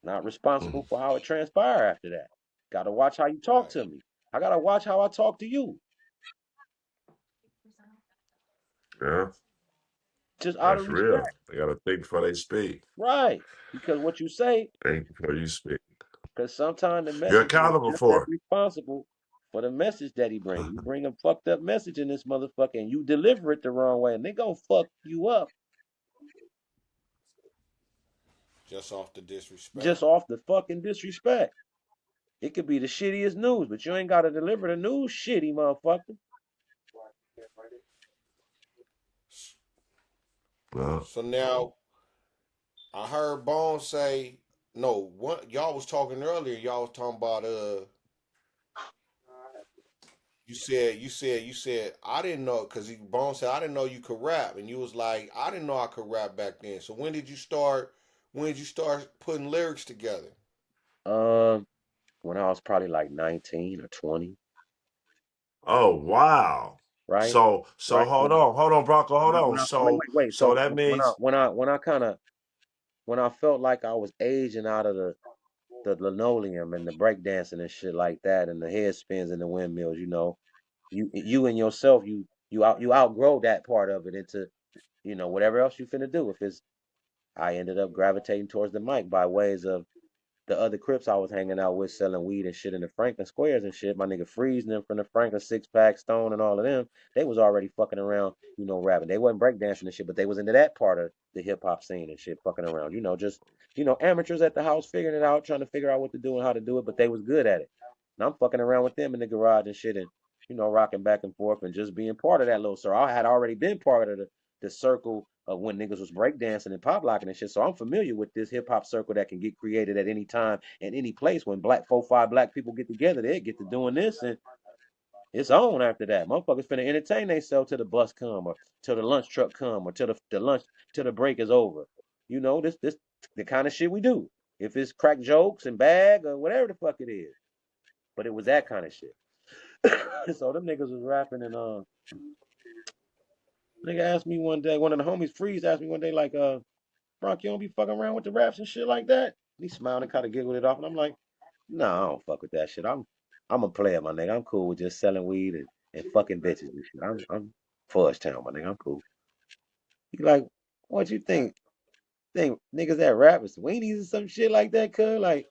not responsible Mhm. for how it transpire after that. Gotta watch how you talk Right. to me. I gotta watch how I talk to you. Yeah, Just out of that's respect. real. They gotta think before they speak. Right. Because what you say, Think before you speak. because sometimes the You're messenger is accountable just as for responsible for the message that he bring. it. You bring a fucked up message in this motherfucker and you deliver it the wrong way and they gonna fuck you up Just off the disrespect. just off the fucking disrespect. It could be the shittiest news, but you ain't gotta deliver the news shitty, motherfucker. No. So now I heard Bone say no. What y'all was talking earlier? Y'all was talking about you said I didn't know because Bone said I didn't know you could rap, and you was like I didn't know I could rap back then. So when did you start? When did you start putting lyrics together? Um, when I was probably like 19 or 20, Oh wow. right? So Right. hold on, Bronco, hold on. Wait. So So that means when I felt like I was aging out of the linoleum and the breakdancing and shit like that and the head spins and the windmills, you and yourself, you outgrow that part of it into, whatever else you finna do. If it's I ended up gravitating towards the mic by ways of the other Crips I was hanging out with selling weed and shit in the Franklin squares and shit. My nigga Freeze and them from the Franklin Six Pack Stone and all of them, they was already fucking around, rapping. They wasn't breakdancing and shit, but they was into that part of the hip hop scene and shit, fucking around. Just amateurs at the house figuring it out, trying to figure out what to do and how to do it, but they was good at it. And I'm fucking around with them in the garage and shit and rocking back and forth and just being part of that little circle. I had already been part of the circle of when niggas was breakdancing and pop locking and shit. So I'm familiar with this hip hop circle that can get created at any time and any place. When black 4, 5 black people get together, they get to doing this and it's on after that. Motherfuckers finna entertain themselves till the bus come or till the lunch truck come or till the lunch till the break is over. This the kind of shit we do. if it's crack jokes and bag or whatever the fuck it is. But it was that kind of shit. So them niggas was rapping and nigga asked me one day, one of the homies Freeze asked me one day, like, Bronk, you don't be fucking around with the raps and shit like that? And he smiled and kind of giggled it off, and I'm like, nah, I don't fuck with that shit. I'm a player, my nigga. I'm cool with just selling weed and fucking bitches and shit. I'm Fudgetown, my nigga. I'm cool. He like, what you think niggas that rap is weenies or some shit like that, cuz? Like,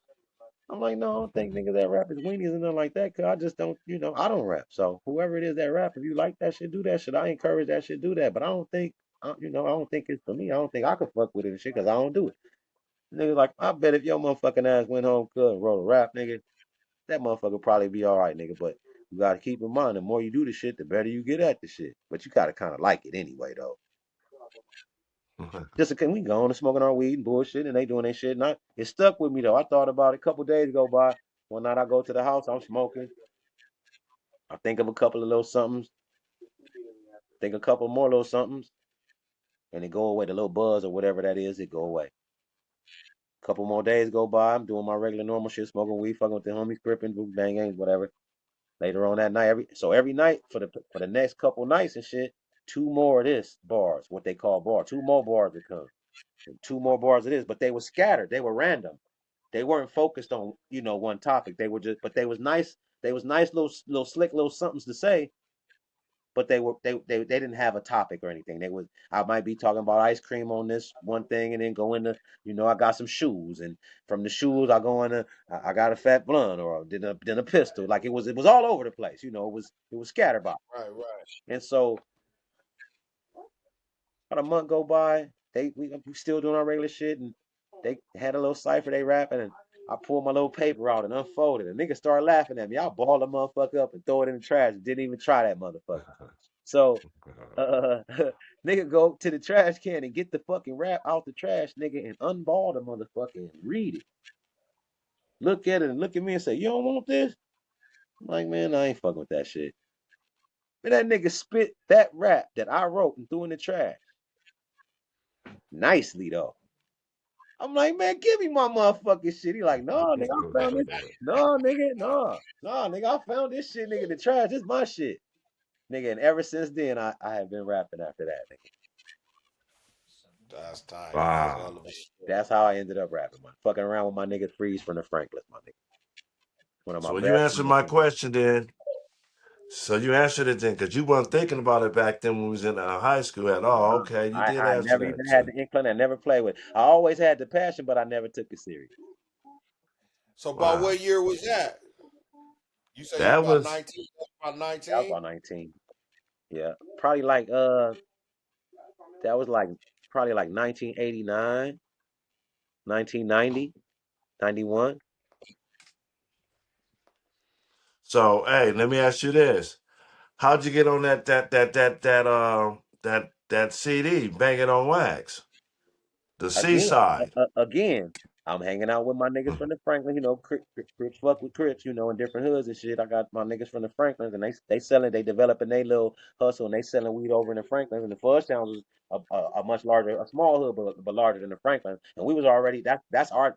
I'm like, no, I don't think niggas that rap is weenies and nothing like that, cuz I just don't, I don't rap. So whoever it is that rap, if you like that shit, do that shit. I encourage that shit, do that. But I don't think, I don't think it's for me. I don't think I could fuck with it and shit, cuz I don't do it. Nigga, like, I bet if your motherfucking ass went home, cuz, and wrote a rap, nigga, that motherfucker probably be all right, nigga. But you gotta keep in mind, the more you do the shit, the better you get at the shit. But you gotta kind of like it anyway, though. Just because we going and smoking our weed and bullshit, and they doing their shit. And it stuck with me though. I thought about it a couple days go by. One night I go to the house, I'm smoking. I think of a couple of little somethings, think a couple more little somethings, and it go away. The little buzz or whatever that is, it go away. Couple more days go by, I'm doing my regular normal shit, smoking weed, fucking with the homies, gripping, banging, whatever. Later on that night, every night for the next couple nights and shit, two more of this bars, what they call bars, two more bars would come, and two more bars of this, but they were scattered, they were random. They weren't focused on one topic. They were just, but they was nice. They was nice little slick little somethings to say, but they didn't have a topic or anything. They was I might be talking about ice cream on this one thing, and then go into I got some shoes, and from the shoes I go into I got a fat blunt or then a pistol. Like it was all over the place. It was scattered by. Right, right. And so about a month go by, we still doing our regular shit, and they had a little cipher they rapping, and I pulled my little paper out and unfolded, and niggas started laughing at me. I balled the motherfucker up and throw it in the trash. Didn't even try that motherfucker. So uh nigga go to the trash can and get the fucking rap out the trash, nigga, and unball the motherfucker and read it. Look at it and look at me and say, you don't want this? I'm like, man, I ain't fucking with that shit. Man, that nigga spit that rap that I wrote and threw in the trash. Nicely though. I'm like, man, give me my motherfucking shit. He like, no, nigga, I found this. No, nigga, no. No, nigga, I found this shit, nigga, in the trash. This my shit. Nigga, and ever since then, I have been rapping after that, nigga. That's tight. That's hell Wow. of a story. That's how I ended up rapping, man. Fucking around with my nigga Freeze from the Franklin, my nigga. One of my So when you best answered friends my from the question then, so you answered it then, because you weren't thinking about it back then when we was in high school at all. nah. Okay, you did I answer never that. even had So the inkling. I never played with it. I always had the passion, but I never took it serious. So about wow. what year was that? You say you That about was 19? About That was 19? about 19. Yeah. Probably like that was like probably like 1989, 1990, 91. so hey, let me ask you this. How'd you get on that CD, Banging on Wax? The Again, Seaside. again, I'm hanging out with my niggas from the Franklin. Crips fuck with Crips, in different hoods and shit. I got my niggas from the Franklins, and they selling, they developing their little hustle, and they selling weed over in the Franklins. And the Fudge Towns was a much larger, a small hood, but larger than the Franklin. And we was already that's our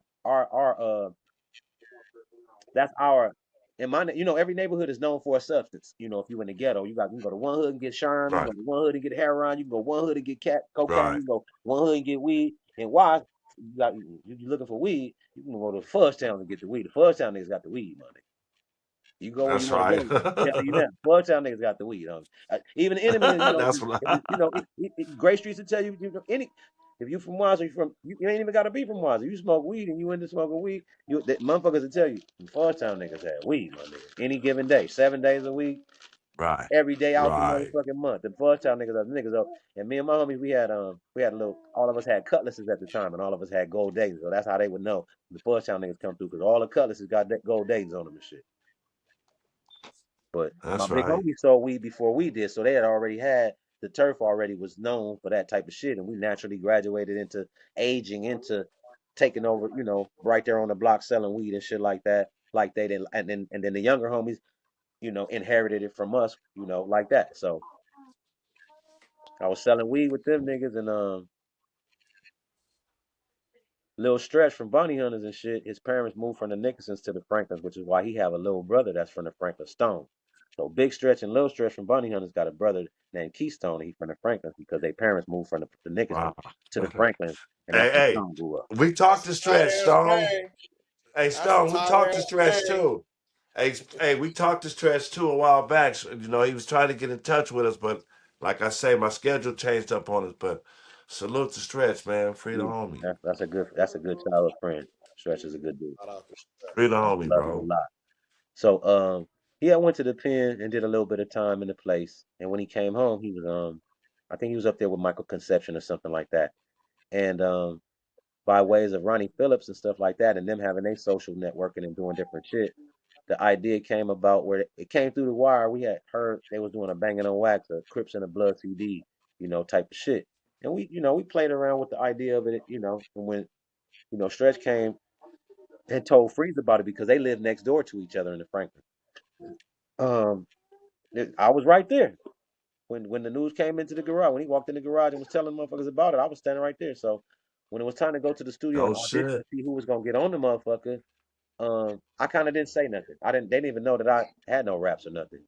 that's our in my every neighborhood is known for a substance. If you in the ghetto, you can go to one hood and get sherm, you can Right, go to one hood and get heroin, you can go one hood and get cocaine, you right. can go one hood and get weed. And why you looking for weed, you can go to Fudge Town and get the weed. The Fudge Town niggas got the weed money. You go where you That's want to right. go. Tell you now, Fudge Town niggas got the weed. Even the enemy, That's what Gray Streets will tell you, if you from Wazoo, you ain't even got to be from Wazoo. You smoke weed and you into smoking weed, motherfuckers will tell you, Fudge Town niggas had weed, my nigga. Any given day, 7 days a week, right, every day out the right. motherfucking month. The Fudge Town niggas are the niggas up. And me and my homies, we had a little. All of us had cutlasses at the time, and all of us had gold days. So that's how they would know the Fudge Town niggas come through, because all the cutlasses got that gold days on them and shit. But my That's big right. homie sold weed before we did, so they had already had the turf already was known for that type of shit, and we naturally graduated into aging into taking over, right there on the block selling weed and shit like that, like they did, and then the younger homies, inherited it from us, like that. So I was selling weed with them niggas, and Little Stretch from Bounty Hunters and shit, his parents moved from the Nickersons to the Franklins, which is why he have a little brother that's from the Franklin Stone. So Big Stretch and Little Stretch from Bounty Hunters got a brother named Keystone, and he's from the Franklins because their parents moved from the Nickersons Wow. to the Franklins, and Hey, that's where hey, Stone grew up. we That's talked to a tight Stretch, ass Stone. thing. Hey, That's a Stone, we tight talked to ass Stretch thing. too. Hey, we talked to Stretch too a while back. So, you know, he was trying to get in touch with us, but like I say, my schedule changed up on us. But salute to Stretch, man. Free the Yeah, homie. that's a good childhood friend. Stretch is a good dude. Shout out to Free the I homie, love him a bro. lot. So yeah, I went to the pen and did a little bit of time in the place. And when he came home, he was I think he was up there with Michael Conception or something like that. And by ways of Ronnie Phillips and stuff like that, and them having their social networking and doing different shit, the idea came about where it came through the wire. We had heard they was doing a Bangin' On Wax, a Crips and a Blood CD, type of shit. And we played around with the idea of it, and when, Stretch came and told Freeze about it because they lived next door to each other in the Franklin. Um, I was right there when the news came into the garage. When he walked in the garage and was telling motherfuckers about it, I was standing right there. So when it was time to go to the studio and Oh audition to shit. see who was gonna get on the motherfucker, I kind of didn't say nothing. I didn't. They didn't even know that I had no raps or nothing.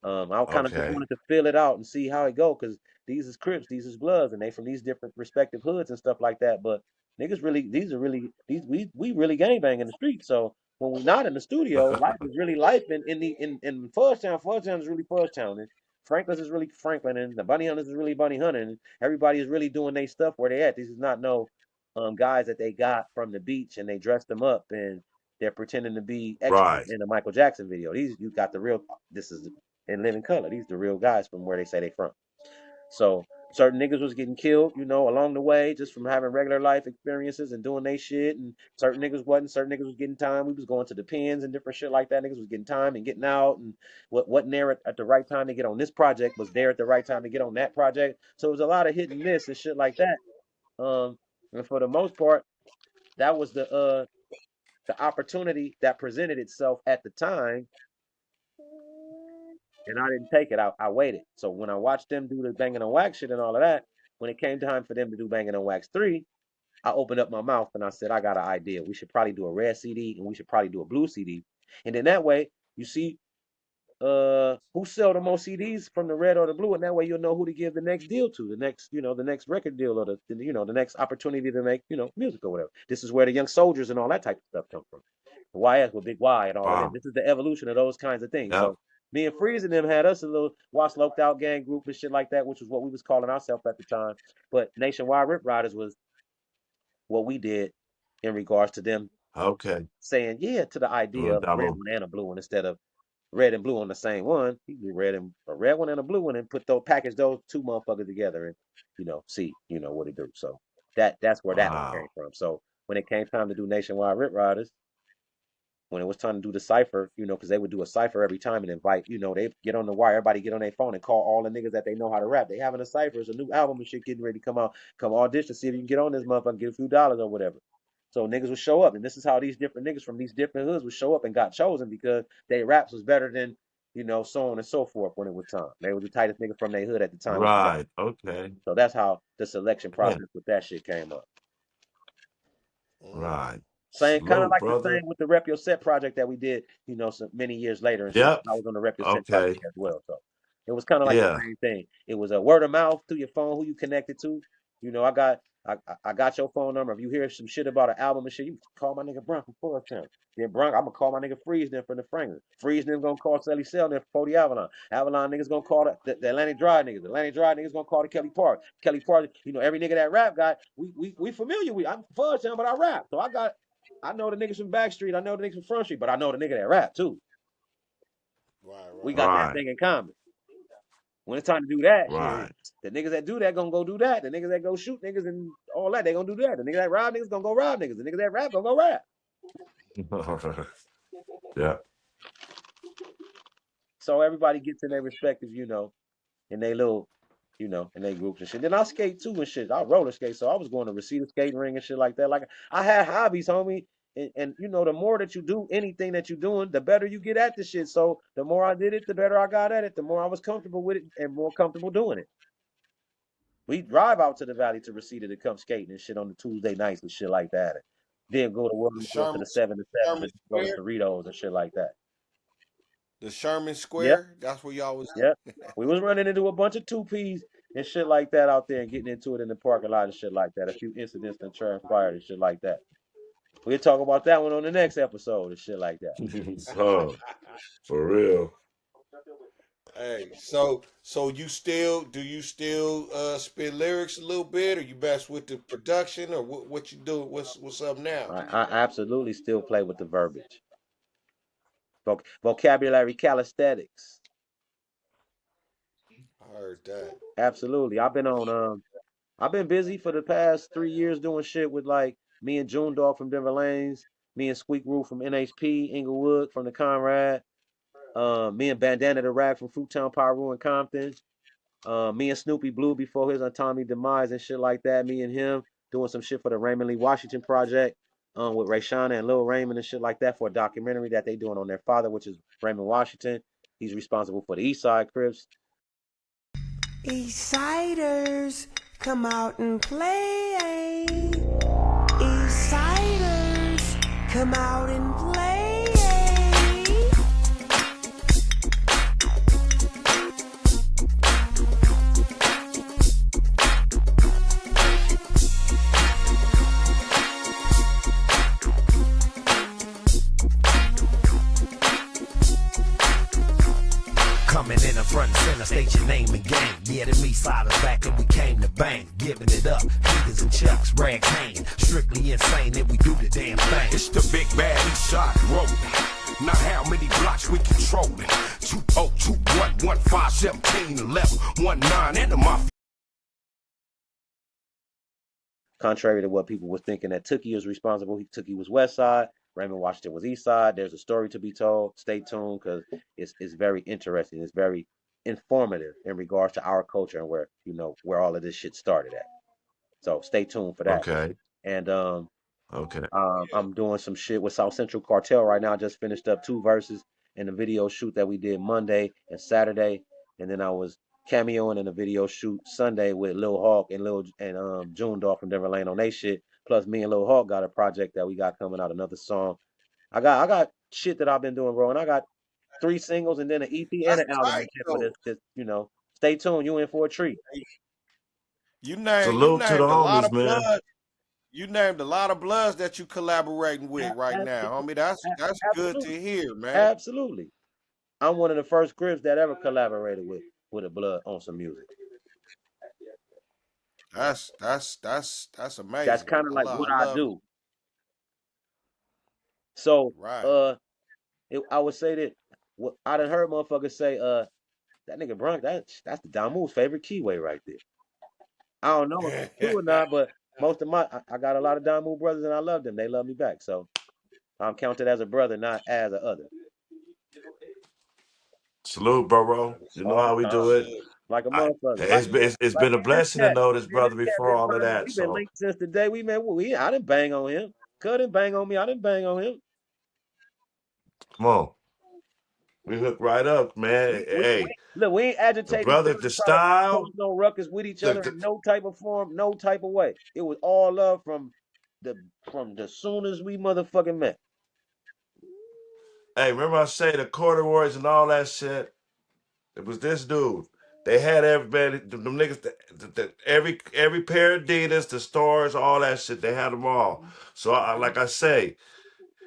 I kind of just Okay. wanted to feel it out and see how it go, because these is Crips, these is Bloods, and they from these different respective hoods and stuff like that. But niggas really, these are really, these we really gangbang in the street. So when we not in the studio, life is really life in Fudgetown. Fudgetown is really Fudgetown, and Franklin's is really Franklin, and the Bunny Hunters is really Bunny Hunter, and everybody is really doing their stuff where they at. This is not no guys that they got from the beach and they dressed them up and they're pretending to be extras Right. in a Michael Jackson video. These you got the real. This is in living color. These the real guys from where they say they from. So certain niggas was getting killed, along the way, just from having regular life experiences and doing they shit. And certain niggas wasn't. Certain niggas was getting time. We was going to the pens and different shit like that. Niggas was getting time and getting out, and what wasn't there at the right time to get on this project was there at the right time to get on that project. So it was a lot of hit and miss and shit like that. And for the most part, that was the opportunity that presented itself at the time, and I didn't take it. I waited. So when I watched them do the Bangin' On Wax shit and all of that, when it came time for them to do Bangin' On Wax 3, I opened up my mouth and I said, I got an idea. We should probably do a red CD and we should probably do a blue CD. And then that way, you see who sell the most CDs from the red or the blue, and that way you'll know who to give the next deal to, the next record deal, or the next opportunity to make, music or whatever. This is where the young soldiers and all that type of stuff come from. The YS with Big Y and all of them. Wow. This is the evolution of those kinds of things. Yep. So me and Freeze and them had us a little Watch Loped Out gang group and shit like that, which was what we was calling ourselves at the time. But Nationwide Rip Riders was what we did in regards to them Okay. saying yeah to the Do a idea of a red double. one and a blue one instead of red and blue on the same one. You do a red one and a blue one, and package those two motherfuckers together, and see what it do. So that's where that one came Wow. from. So when it came time to do Nationwide Rip Riders, when it was time to do the cipher, because they would do a cipher every time and invite, they get on the wire, everybody get on their phone and call all the niggas that they know how to rap. They having a cipher, it's a new album and shit getting ready to come out. Come audition, see if you can get on this motherfucker, get a few dollars or whatever. So niggas would show up, and this is how these different niggas from these different hoods would show up and got chosen because their raps was better than, so on and so forth when it was time. They was the tightest nigga from their hood at the time with the rap. Right. Okay. So that's how the selection Yeah. process with that shit came up. Mm. Right. Same, kind of Salute, like the brother. same with the Rep Your Set project that we did, so many years later and shit. Yep. I was on the Rep Your Set project Okay. as well, so it was kind of like the Yeah. same thing. It was a word of mouth through your phone, who you connected to. I got your phone number. If you hear some shit about an album and shit, you call my nigga Bronk from Fudgetown. Then Bronk, I'm gonna call my nigga Freeze then from the Franklin. Freeze then gonna call Sally Sell then for the Avalon. Avalon niggas gonna call the Atlantic Drive niggas. The Atlantic Drive niggas gonna call the Kelly Park. Kelly Park, every nigga that rap guy, we familiar with. I'm from Fudgetown, but I rap. So I know the niggas from Backstreet, I know the niggas from Front Street, but I know the nigga that rap too. Right, We right. got that Right. thing in common. When it's time to do that shit, Right. the niggas that do that gonna go do that. The niggas that go shoot niggas and all that, they gonna do that. The niggas that rob niggas gonna go rob niggas. The niggas that rap gonna go rap. Yeah. So everybody gets in their respective, in their little, in their groups and shit. Then I skate too and shit. I roller skate, so I was going to Reseda skating ring and shit like that. Like I had hobbies, homie. And the more that you do anything that you're doing, the better you get at the shit. So the more I did it, the better I got at it. The more I was comfortable with it and more comfortable doing it. We drive out to the valley to Reseda to come skating and shit on the Tuesday nights and shit like that. And then go to work, The go to Sherman the 7 to 7 Sherman and go to Square, Cerritos and shit like that. the Sherman Yep, Square. That's where y'all was yep. at. We was running into a bunch of 2Ps and shit like that out there and getting into it in the parking lot and shit like that. A few incidents that transpired and shit like that. We'll talk about that one on the next episode and shit like that. So, for real. Hey, so you still spit lyrics a little bit, or you mess with the production, or what you do? What's up now? I absolutely still play with the verbiage. Vocabulary calisthenics. I heard that. Absolutely. I've been busy for the past 3 years doing shit with like me and June Dog from Denver Lanes, me and Squeak Roo from NHP, Inglewood from the Conrad, me and Bandana the Rag from Fruittown, Pyro and Compton, me and Snoopy Blue before his untimely demise and shit like that. Me and him doing some shit for the Raymond Lee Washington project, with Rayshana and Lil Raymond and shit like that for a documentary that they doing on their father, which is Raymond Washington. He's responsible for the East Side Crips. East Siders, come out and play. East Siders, come out and play. Coming in the front and center, state your name and game. Yeah, the me side is back and we came to bang. Giving it up, Peters and Chucks, Rag Kane. Strictly insane and we do the damn thing. It's the big bad East Side rolling. Now how many blocks we controlling? 2021 15 17 11 19 and the mafia. Contrary to what people was thinking that Tookie was responsible, Tookie was West Side, Raymond Washington was East Side. There's a story to be told. Stay tuned because it's very interesting. It's very informative in regards to our culture and where all of this shit started at. So stay tuned for that. Okay. And Okay. I'm doing some shit with South Central Cartel right now. I just finished up 2 verses in a video shoot that we did Monday and Saturday, and then I was cameoing in a video shoot Sunday with Lil Hawk and June Dog from Denver Lane on they shit. Plus, me and Lil Hawk got a project that we got coming out, another song. I got shit that I've been doing, bro, and I got 3 singles and then an EP and That's an album and tight shit for though. this. Stay tuned. You in for a treat. You Salute to the named a lot homies, of man. blood. You named a lot of bloods that you collaborating with right now, homie. That's good Absolutely, to hear, man. absolutely. I'm one of the first Crips that ever collaborated with a blood on some music. That's That's amazing. kind of like I what I love do. So, right. I would say that what I done heard motherfuckers say, that nigga Bronx, that's the Damu's favorite keyway right there. I don't know if it's true or not, but most of I got a lot of Damu brothers and I love them. They love me back. So I'm counted as a brother, not as a other. Salute, bro. You know All how the we do time. it. Like a motherfucker. It's Like been a me and this blessing to cat. know this Me and brother this cat before been all of friends. that. We've been So linked since the day we met. I didn't bang on him. Cuz didn't bang on me. I didn't bang on him. come on. We hook right up, man. We Hey, look, we ain't the agitate each brother, other, the try to cause style. no ruckus with each other Look, in no type of form, no type of way. It was all love the from the soon as we motherfucking met. hey, remember I say the corduroys and all that shit? It was this dude. They had everybody, them niggas, every pair of Adidas, the stars, all that shit. They had them all. So, like I say,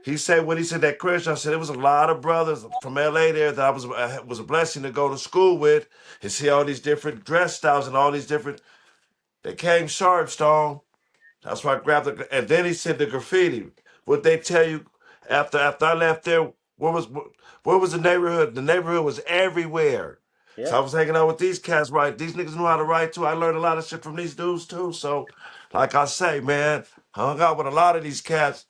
he said when he said that Christian, I said it was a lot of brothers from LA there that I was a blessing to go to school with and see all these different dress styles and all these different. They came sharp, Stone. That's why I grabbed the. And then he said the graffiti. What they tell you after I left there? Where was the neighborhood? The neighborhood was everywhere. So Yeah. I was hanging out with these cats. Right, these niggas knew how to write too. I learned a lot of shit from these dudes too. So, like I say, man, I hung out with a lot of these cats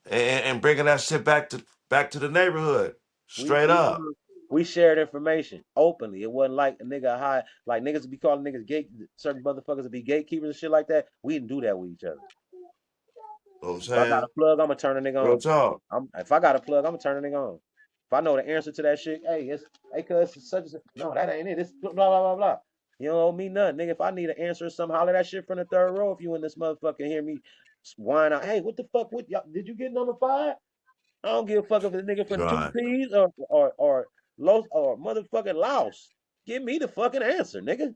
and bringing that shit back to the neighborhood. We Straight we up. uh, we shared information openly. It wasn't like a nigga high like niggas be calling niggas gate certain motherfuckers to be gatekeepers and shit like that. We didn't do that with each other. You know what I'm If I got a saying? plug, I'ma turn a nigga Real on. talk. If I got a plug, I'ma turn a nigga on. If I know the answer to that shit, hey, cuz it's such and such. No, that ain't it. It's blah blah blah blah. You don't owe me nothing, nigga. If I need an answer or something, holler that shit from the third row. If you in this motherfucker hear me whine out, hey, what the fuck? What y'all? Did you get number 5? I don't give a fuck if the nigga from Two Right. P's or Los or motherfucking Laos. Give me the fucking answer, nigga.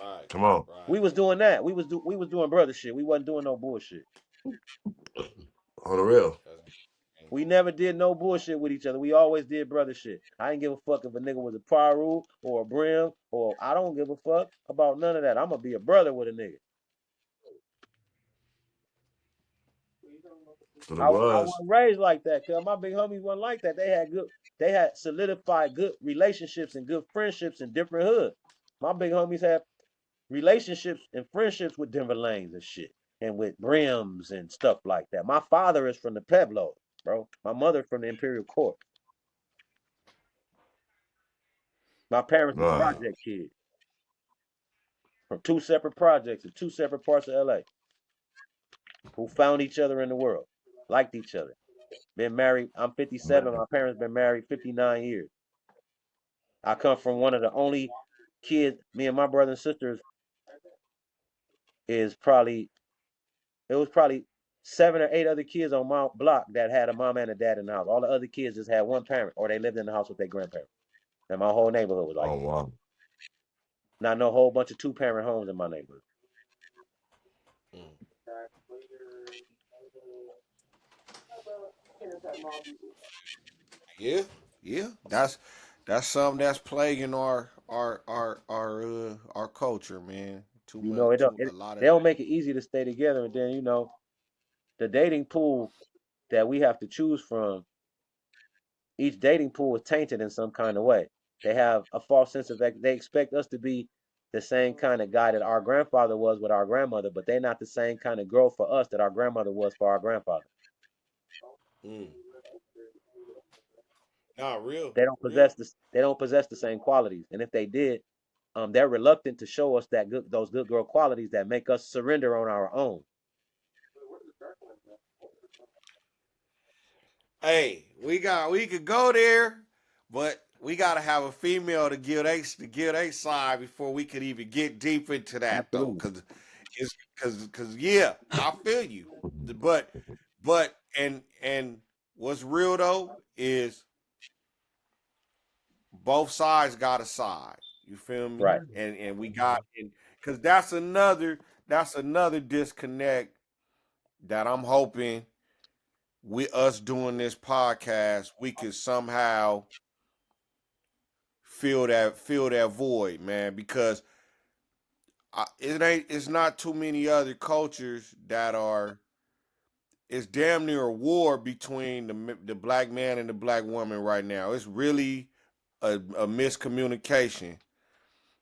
Right. Come on. We Right. was doing that. We was doing brother shit. We wasn't doing no bullshit. On the real. We never did no bullshit with each other. We always did brother shit. I didn't give a fuck if a nigga was a Paru or a Brim or I don't give a fuck about none of that. I'm gonna be a brother with a nigga. That's what it I was. wasn't raised like that, cause my big homies wasn't like that. They had solidified good relationships and good friendships in different hoods. My big homies had relationships and friendships with Denver Lanes and shit, and with Brims and stuff like that. My father is from the Pueblo, bro. My mother from the Imperial Court. My parents were Right. project kids from 2 separate projects in 2 separate parts of LA who found each other in the world, liked each other. Been married. I'm 57. Man. My parents been married 59 years. I come from one of the only kids. Me and my brother and sisters is probably it was probably 7 or 8 other kids on my block that had a mom and a dad in the house. All the other kids just had one parent or they lived in the house with their grandparents. And my whole neighborhood was like Oh that. wow. Not no whole bunch of 2-parent homes in my neighborhood. Mm. Yeah. Yeah. That's something that's plaguing our culture, man. Too You know, much. Too a lot they of. don't make it easy to stay together. And then, the dating pool that we have to choose from, each dating pool is tainted in some kind of way. They have a false sense of they expect us to be the same kind of guy that our grandfather was with our grandmother, but they're not the same kind of girl for us that our grandmother was for our grandfather. Mm. Nah, real. They don't Real. possess the same qualities. And if they did, they're reluctant to show us those good girl qualities that make us surrender on our own. Hey, we could go there, but we gotta have a female to give they side before we could even get deep into that though, Absolutely. cause yeah, I feel you, but and what's real though is both sides got a side. You feel me? Right. And we got because that's another disconnect that I'm hoping with us doing this podcast we could somehow fill that void, man, because it's not too many other cultures that are it's damn near a war between the black man and the black woman right now. It's really a miscommunication.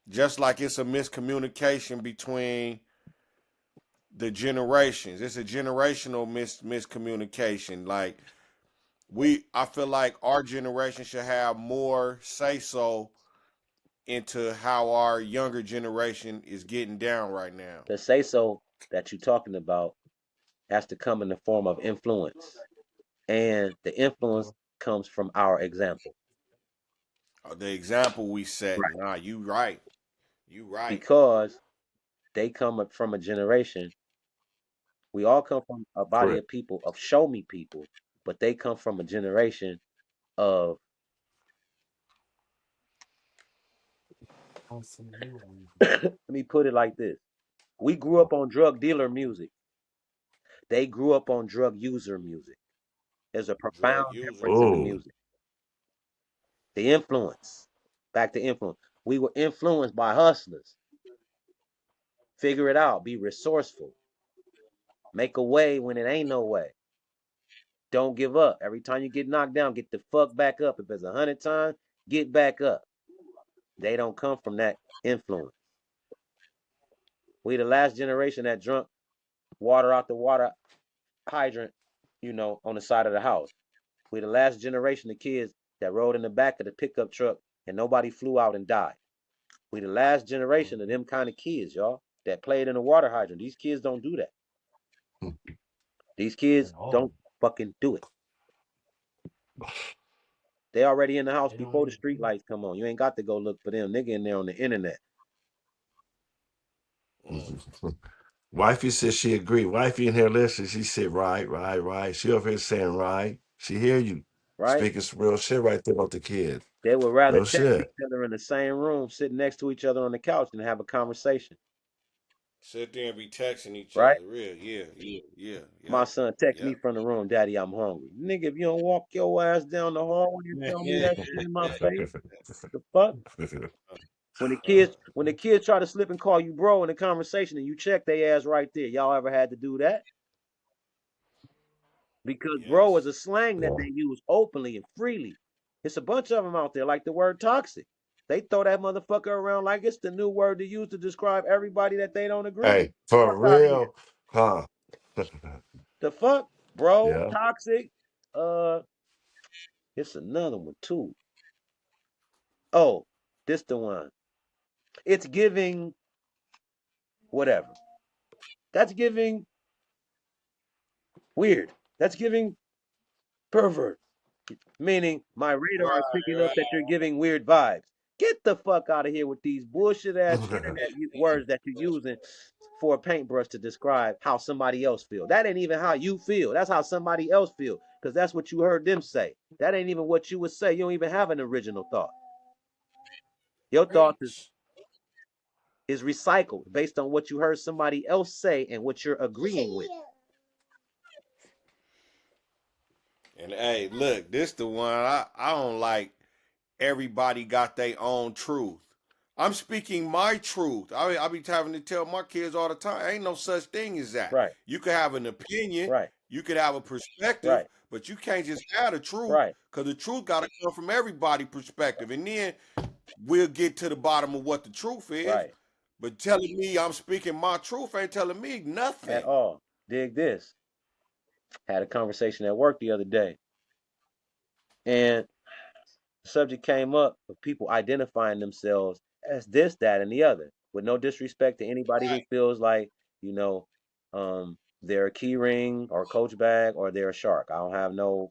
Just like it's a miscommunication between the generations. It's a generational miscommunication. Like I feel like our generation should have more say so into how our younger generation is getting down right now. The say so that you're talking about has to come in the form of influence. And the influence comes from our example. The example we Right. setting. Nah, you right. You right. Because they come up from a generation. We all come from a body Correct. of people, of show me people, but they come from a generation of, let me put it like this. We grew up on drug dealer music. They grew up on drug user music. There's a Drug profound user difference in the Oh. music. music. The influence. Back to influence. We were influenced by hustlers. Figure it out. Be resourceful. Make a way when it ain't no way. Don't give up. Every time you get knocked down, get the fuck back up. If it's 100 times, get back up. They don't come from that influence. We the last generation that drunk water out the water hydrant, on the side of the house. We the last generation of kids that rode in the back of the pickup truck and nobody flew out and died. We the last generation of them kind of kids, y'all, that played in the water hydrant. These kids don't do that. These kids don't fucking do it. They already in the house before the street lights come on. You ain't got to go look for them. Nigga in there on the internet. Wifey says she agree. Wifey in here listening. She said, right, right, right. She over here saying, right. She hear you. right? Speaking some real shit right there about the kid. They would rather Real text each shit. other in the same room, sitting next to each other on the couch, than have a conversation, Sit there and be texting each right? other. Real, yeah, yeah, yeah, My yep, son text me yep. from the room, Daddy, I'm hungry. Nigga, if you don't walk your ass down the hall and tell me that shit in my face, the fuck? When the kids try to slip and call you bro in a conversation and you check they ass right there, y'all ever had to do that? Because bro is Yes. a slang that Yeah. they use openly and freely. It's a bunch of them out there, like the word toxic. They throw that motherfucker around like it's the new word to use to describe everybody that they don't agree with. Hey, for Fuck out of here. real? Huh? The fuck, bro, Yeah. toxic. Uh, it's another one too. Oh, this the one. It's giving whatever. That's giving weird. That's giving pervert. Meaning my radar is picking up Right, that you're giving weird vibes. Get the fuck out of here with these bullshit ass internet words that you're using for a paintbrush to describe how somebody else feel. That ain't even how you feel. That's how somebody else feel. Because that's what you heard them say. That ain't even what you would say. You don't even have an original thought. Your thoughts Preach. is recycled based on what you heard somebody else say and what you're agreeing with. And hey, look, this the one I don't like. Everybody got their own truth. I'm speaking my truth. I be having to tell my kids all the time, ain't no such thing as that. Right, You could have an opinion, right, you could have a perspective, right, but you can't just have the truth right, because the truth got to come from everybody's perspective. And then we'll get to the bottom of what the truth is. right. But telling me I'm speaking my truth ain't telling me At nothing. all. Dig this. Had a conversation at work the other day, and the subject came up of people identifying themselves as this, that, and the other, with no disrespect to anybody who feels like, you know, they're a key ring or a coach bag or they're a shark. I don't have no,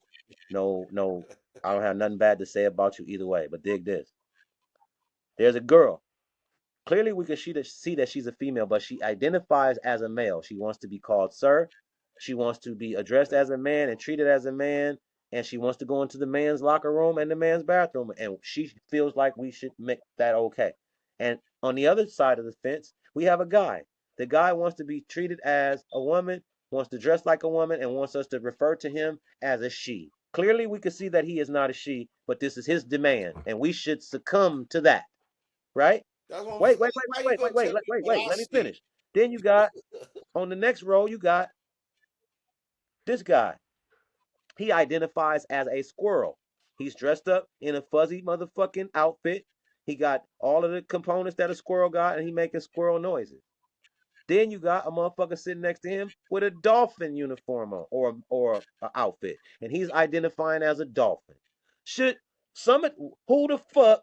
I don't have nothing bad to say about you either way. But dig this. There's a girl. Clearly, we can see that she's a female, but she identifies as a male. She wants to be called sir. She wants to be addressed as a man and treated as a man. And she wants to go into the man's locker room and the man's bathroom. And she feels like we should make that okay. And on the other side of the fence, we have a guy. The guy wants to be treated as a woman, wants to dress like a woman, and wants us to refer to him as a she. Clearly, we can see that he is not a she, but this is his demand, and we should succumb to that, right? That's what I'm Wait, saying. wait, wait, How wait, you wait, gonna wait, wait, tell wait, me wait, what wait. I Let me see? finish. Then you got on the next row, you got this guy. He identifies as a squirrel. He's dressed up in a fuzzy motherfucking outfit. He got all of the components that a squirrel got, and he making squirrel noises. Then you got a motherfucker sitting next to him with a dolphin uniform on or a outfit, and he's identifying as a dolphin. Should some who the fuck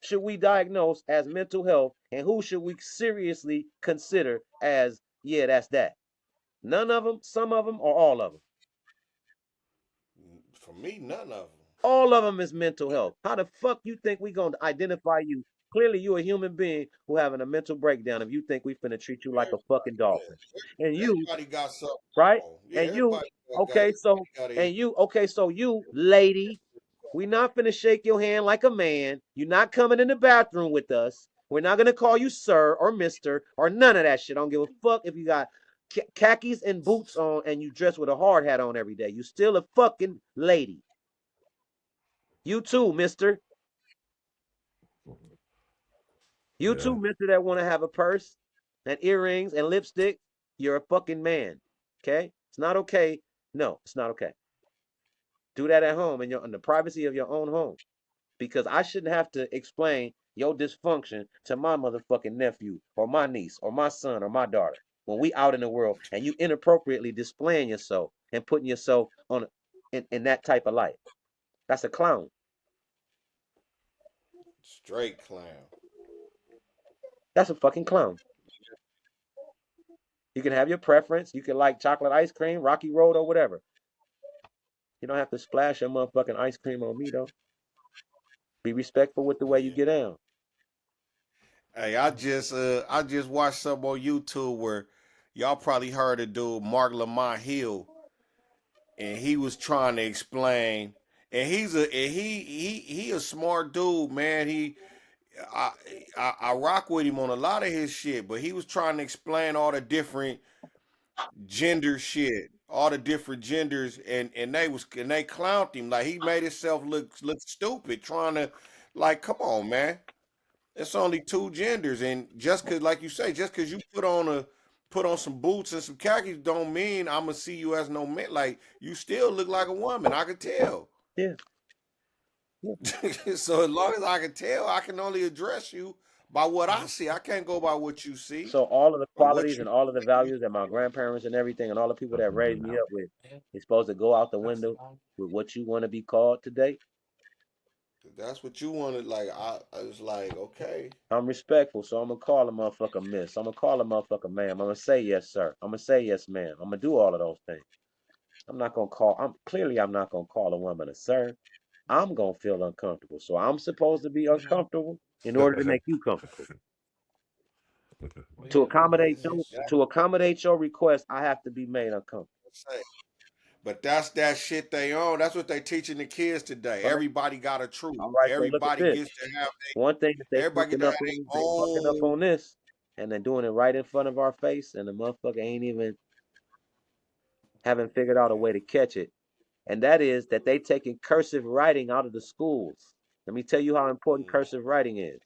should we diagnose as mental health, and who should we seriously consider as, yeah, that's that? None of them, some of them, or all of them? For me, none of them. All of them is mental health. How the fuck you think we gonna identify you? Clearly, you a human being who having a mental breakdown if you think we finna treat you like a fucking dolphin. And you, Everybody got something right? wrong. Yeah, And you, everybody okay, so got a and you, okay, so you, lady, we not finna shake your hand like a man. You're not coming in the bathroom with us. We're not gonna call you sir or mister or none of that shit. I don't give a fuck if you got khakis and boots on and you dress with a hard hat on every day. You still a fucking lady. You too, mister. You Yeah. too, mister, that want to have a purse and earrings and lipstick. You're a fucking man. Okay? It's not okay. No, it's not okay. Do that at home in the privacy of your own home. Because I shouldn't have to explain your dysfunction to my motherfucking nephew or my niece or my son or my daughter when we out in the world and you inappropriately displaying yourself and putting yourself on in that type of light. That's a clown. straight clown. That's a fucking clown. You can have your preference. You can like chocolate ice cream, Rocky Road, or whatever. You don't have to splash your motherfucking ice cream on me though. Be respectful with the way you Yeah. get down. Hey, I just watched something on YouTube where y'all probably heard a dude, Mark Lamont Hill, and he was trying to explain. And he a smart dude, man. I, I rock with him on a lot of his shit, but he was trying to explain all the different gender shit, all the different genders, and they clowned him like he made himself look stupid trying to, like, come on, man. It's only two genders, and just cause, like you say, just cause you put on some boots and some khakis, don't mean I'm gonna see you as no man. Like, you still look like a woman. I could tell. Yeah, yeah. So as long as I can tell, I can only address you by what I see. I can't go by what you see So all of the or what qualities you. and all of the values that my grandparents and everything and all the people that raised me up with is supposed to go out the window with what you want to be called today. That's what you wanted. Like, I was like, okay, I'm respectful, so I'm gonna call a motherfucker miss. I'm gonna call a motherfucker ma'am. I'm gonna say yes, sir. I'm gonna say yes, ma'am. I'm gonna do all of those things. I'm not gonna call a woman a sir. I'm gonna feel uncomfortable. So I'm supposed to be uncomfortable in order to make you comfortable. To accommodate you, that's to accommodate your request, I have to be made uncomfortable. what. But that's that shit they own. That's what they teaching the kids today. Right? Everybody got a truth. All right, so look at Everybody this. gets to have One thing that everybody get to have their they fucking up own. on this, and they're doing it right in front of our face, and the motherfucker ain't even haven't figured out a way to catch it. And that is that they taking cursive writing out of the schools. Let me tell you how important Mm, cursive writing is.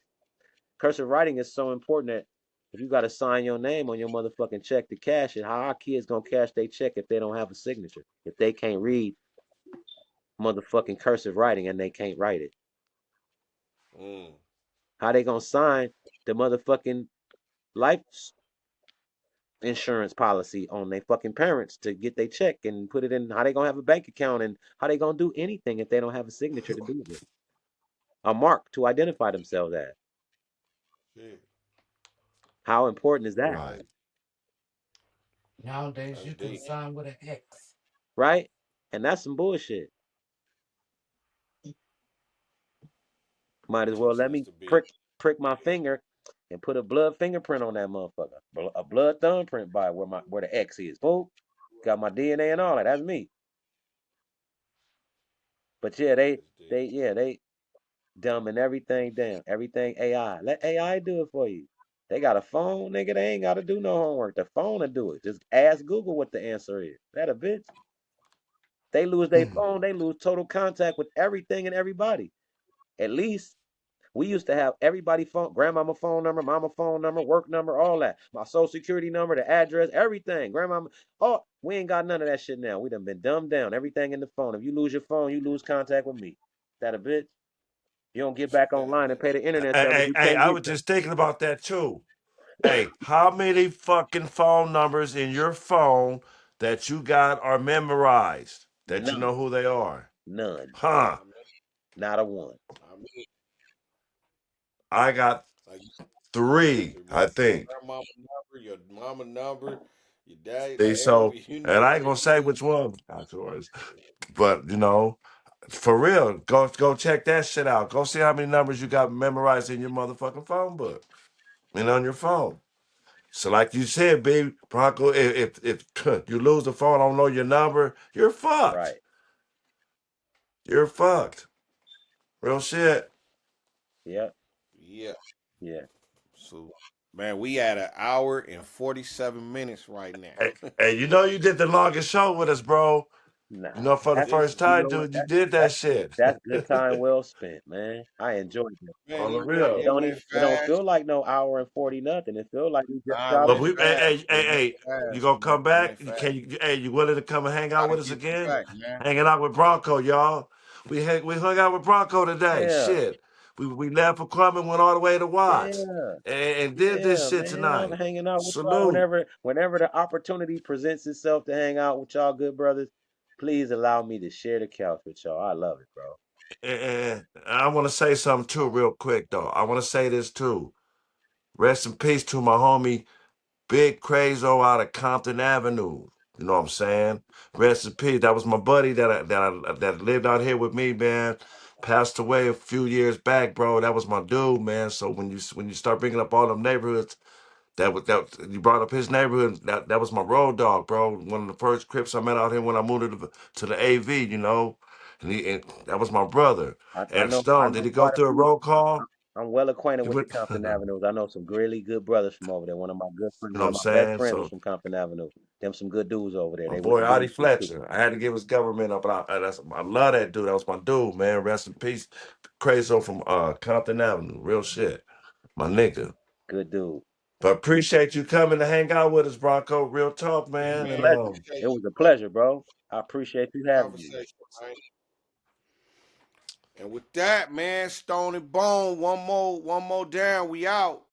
Cursive writing is so important that if you got to sign your name on your motherfucking check to cash it, how our kids gonna cash their check if they don't have a signature? If they can't read motherfucking cursive writing and they can't write it, mm, how they gonna sign the motherfucking life insurance policy on their fucking parents to get their check and put it in? How they gonna have a bank account and how they gonna do anything if they don't have a signature to do it with, a mark to identify themselves as? shit. How important is that? Right. That's deep. Right? And that's some bullshit. Might as well let Teaching us me to be. prick my finger and put a blood fingerprint on that motherfucker. A blood thumbprint by where the X is. Boom. Got my DNA and all that. That's me. But yeah, That's deep. they dumbing everything down. Everything AI. Let AI do it for you. They got a phone, nigga. They ain't gotta do no homework. The phone will do it. Just ask Google what the answer is. That a bitch. They lose their phone, they lose total contact with everything and everybody. At least we used to have everybody phone, grandmama phone number, mama phone number, work number, all that. My social security number, the address, everything. Grandmama. Oh, we ain't got none of that shit now. We done been dumbed down. Everything in the phone. If you lose your phone, you lose contact with me. That a bitch. You don't get back online and pay the internet service. Hey, You hey, can't I get was there. just thinking about that too. Hey, how many fucking phone numbers in your phone that you got are memorized that you know None. who they are? None. Huh. I mean, Not a one. I mean, I got like three, your I think. grandmama number, your mama number, your dad, They like so, everybody, you and know I ain't where gonna you say is. which one afterwards, but for real, go check that shit out. Go see how many numbers you got memorized in your motherfucking phone book and on your phone. So, like you said, baby Bronco, if you lose the phone, don't know your number, you're fucked. Right. You're fucked. Real shit. Yep. Yeah. Yeah. So, man, we at an hour and 47 minutes right Hey, now. hey, you did the longest show with us, bro. Nah. For the That, first Listen, you time, know what? dude, you did that That shit. that's good time well spent, man. I enjoyed it. man, On the real. It don't it went feel fast. like no hour and 40 nothing. It feel like we just Nah, it got But went on. we, fast. It went you fast, gonna man. come It back? went fast. You willing to come and hang out Gotta with us get you again? back, man. Hanging out with Bronco, y'all. We hung out with Bronco today. Yeah. Shit. We left for Club and went all the way to Watts Yeah. and did this Yeah, shit man. I'm tonight. hanging out with y'all Salute. whenever the opportunity presents itself to hang out with y'all good brothers. Please allow me to share the couch with y'all. I love it, bro. And I want to say something too, real quick though. I want to say this too. Rest in peace to my homie Big Crazo out of Compton Avenue. You know what I'm saying? Rest in peace. That was my buddy that lived out here with me, man. passed away a few years back, bro. That was my dude, man. So when you start bringing up all them neighborhoods, that you brought up his neighborhood. That was my road dog, bro. One of the first Crips I met out here when I moved to the AV, you know, and that was my brother. I And know I Stone, did know he go quite a through a few. roll I- call? I'm well acquainted He with the went, Compton you Avenues. I know some really good brothers from over there. One of my good friends, know one what of I'm my best saying? friends is So from Compton Avenue. Them some good dudes over there. my They boy real Adi shit too. Fletcher, I had to give his government up, but I love that dude. That was my dude, man. Rest in peace, Crazo from Compton Avenue. Real shit, my nigga. Good dude. But appreciate you coming to hang out with us, Bronco. Real talk, It was man. a And Man, pleasure. appreciate It you, was a bro. pleasure, bro. I appreciate you having me. Conversation, man. And with that, man, Stone and Bone, one more down, we out.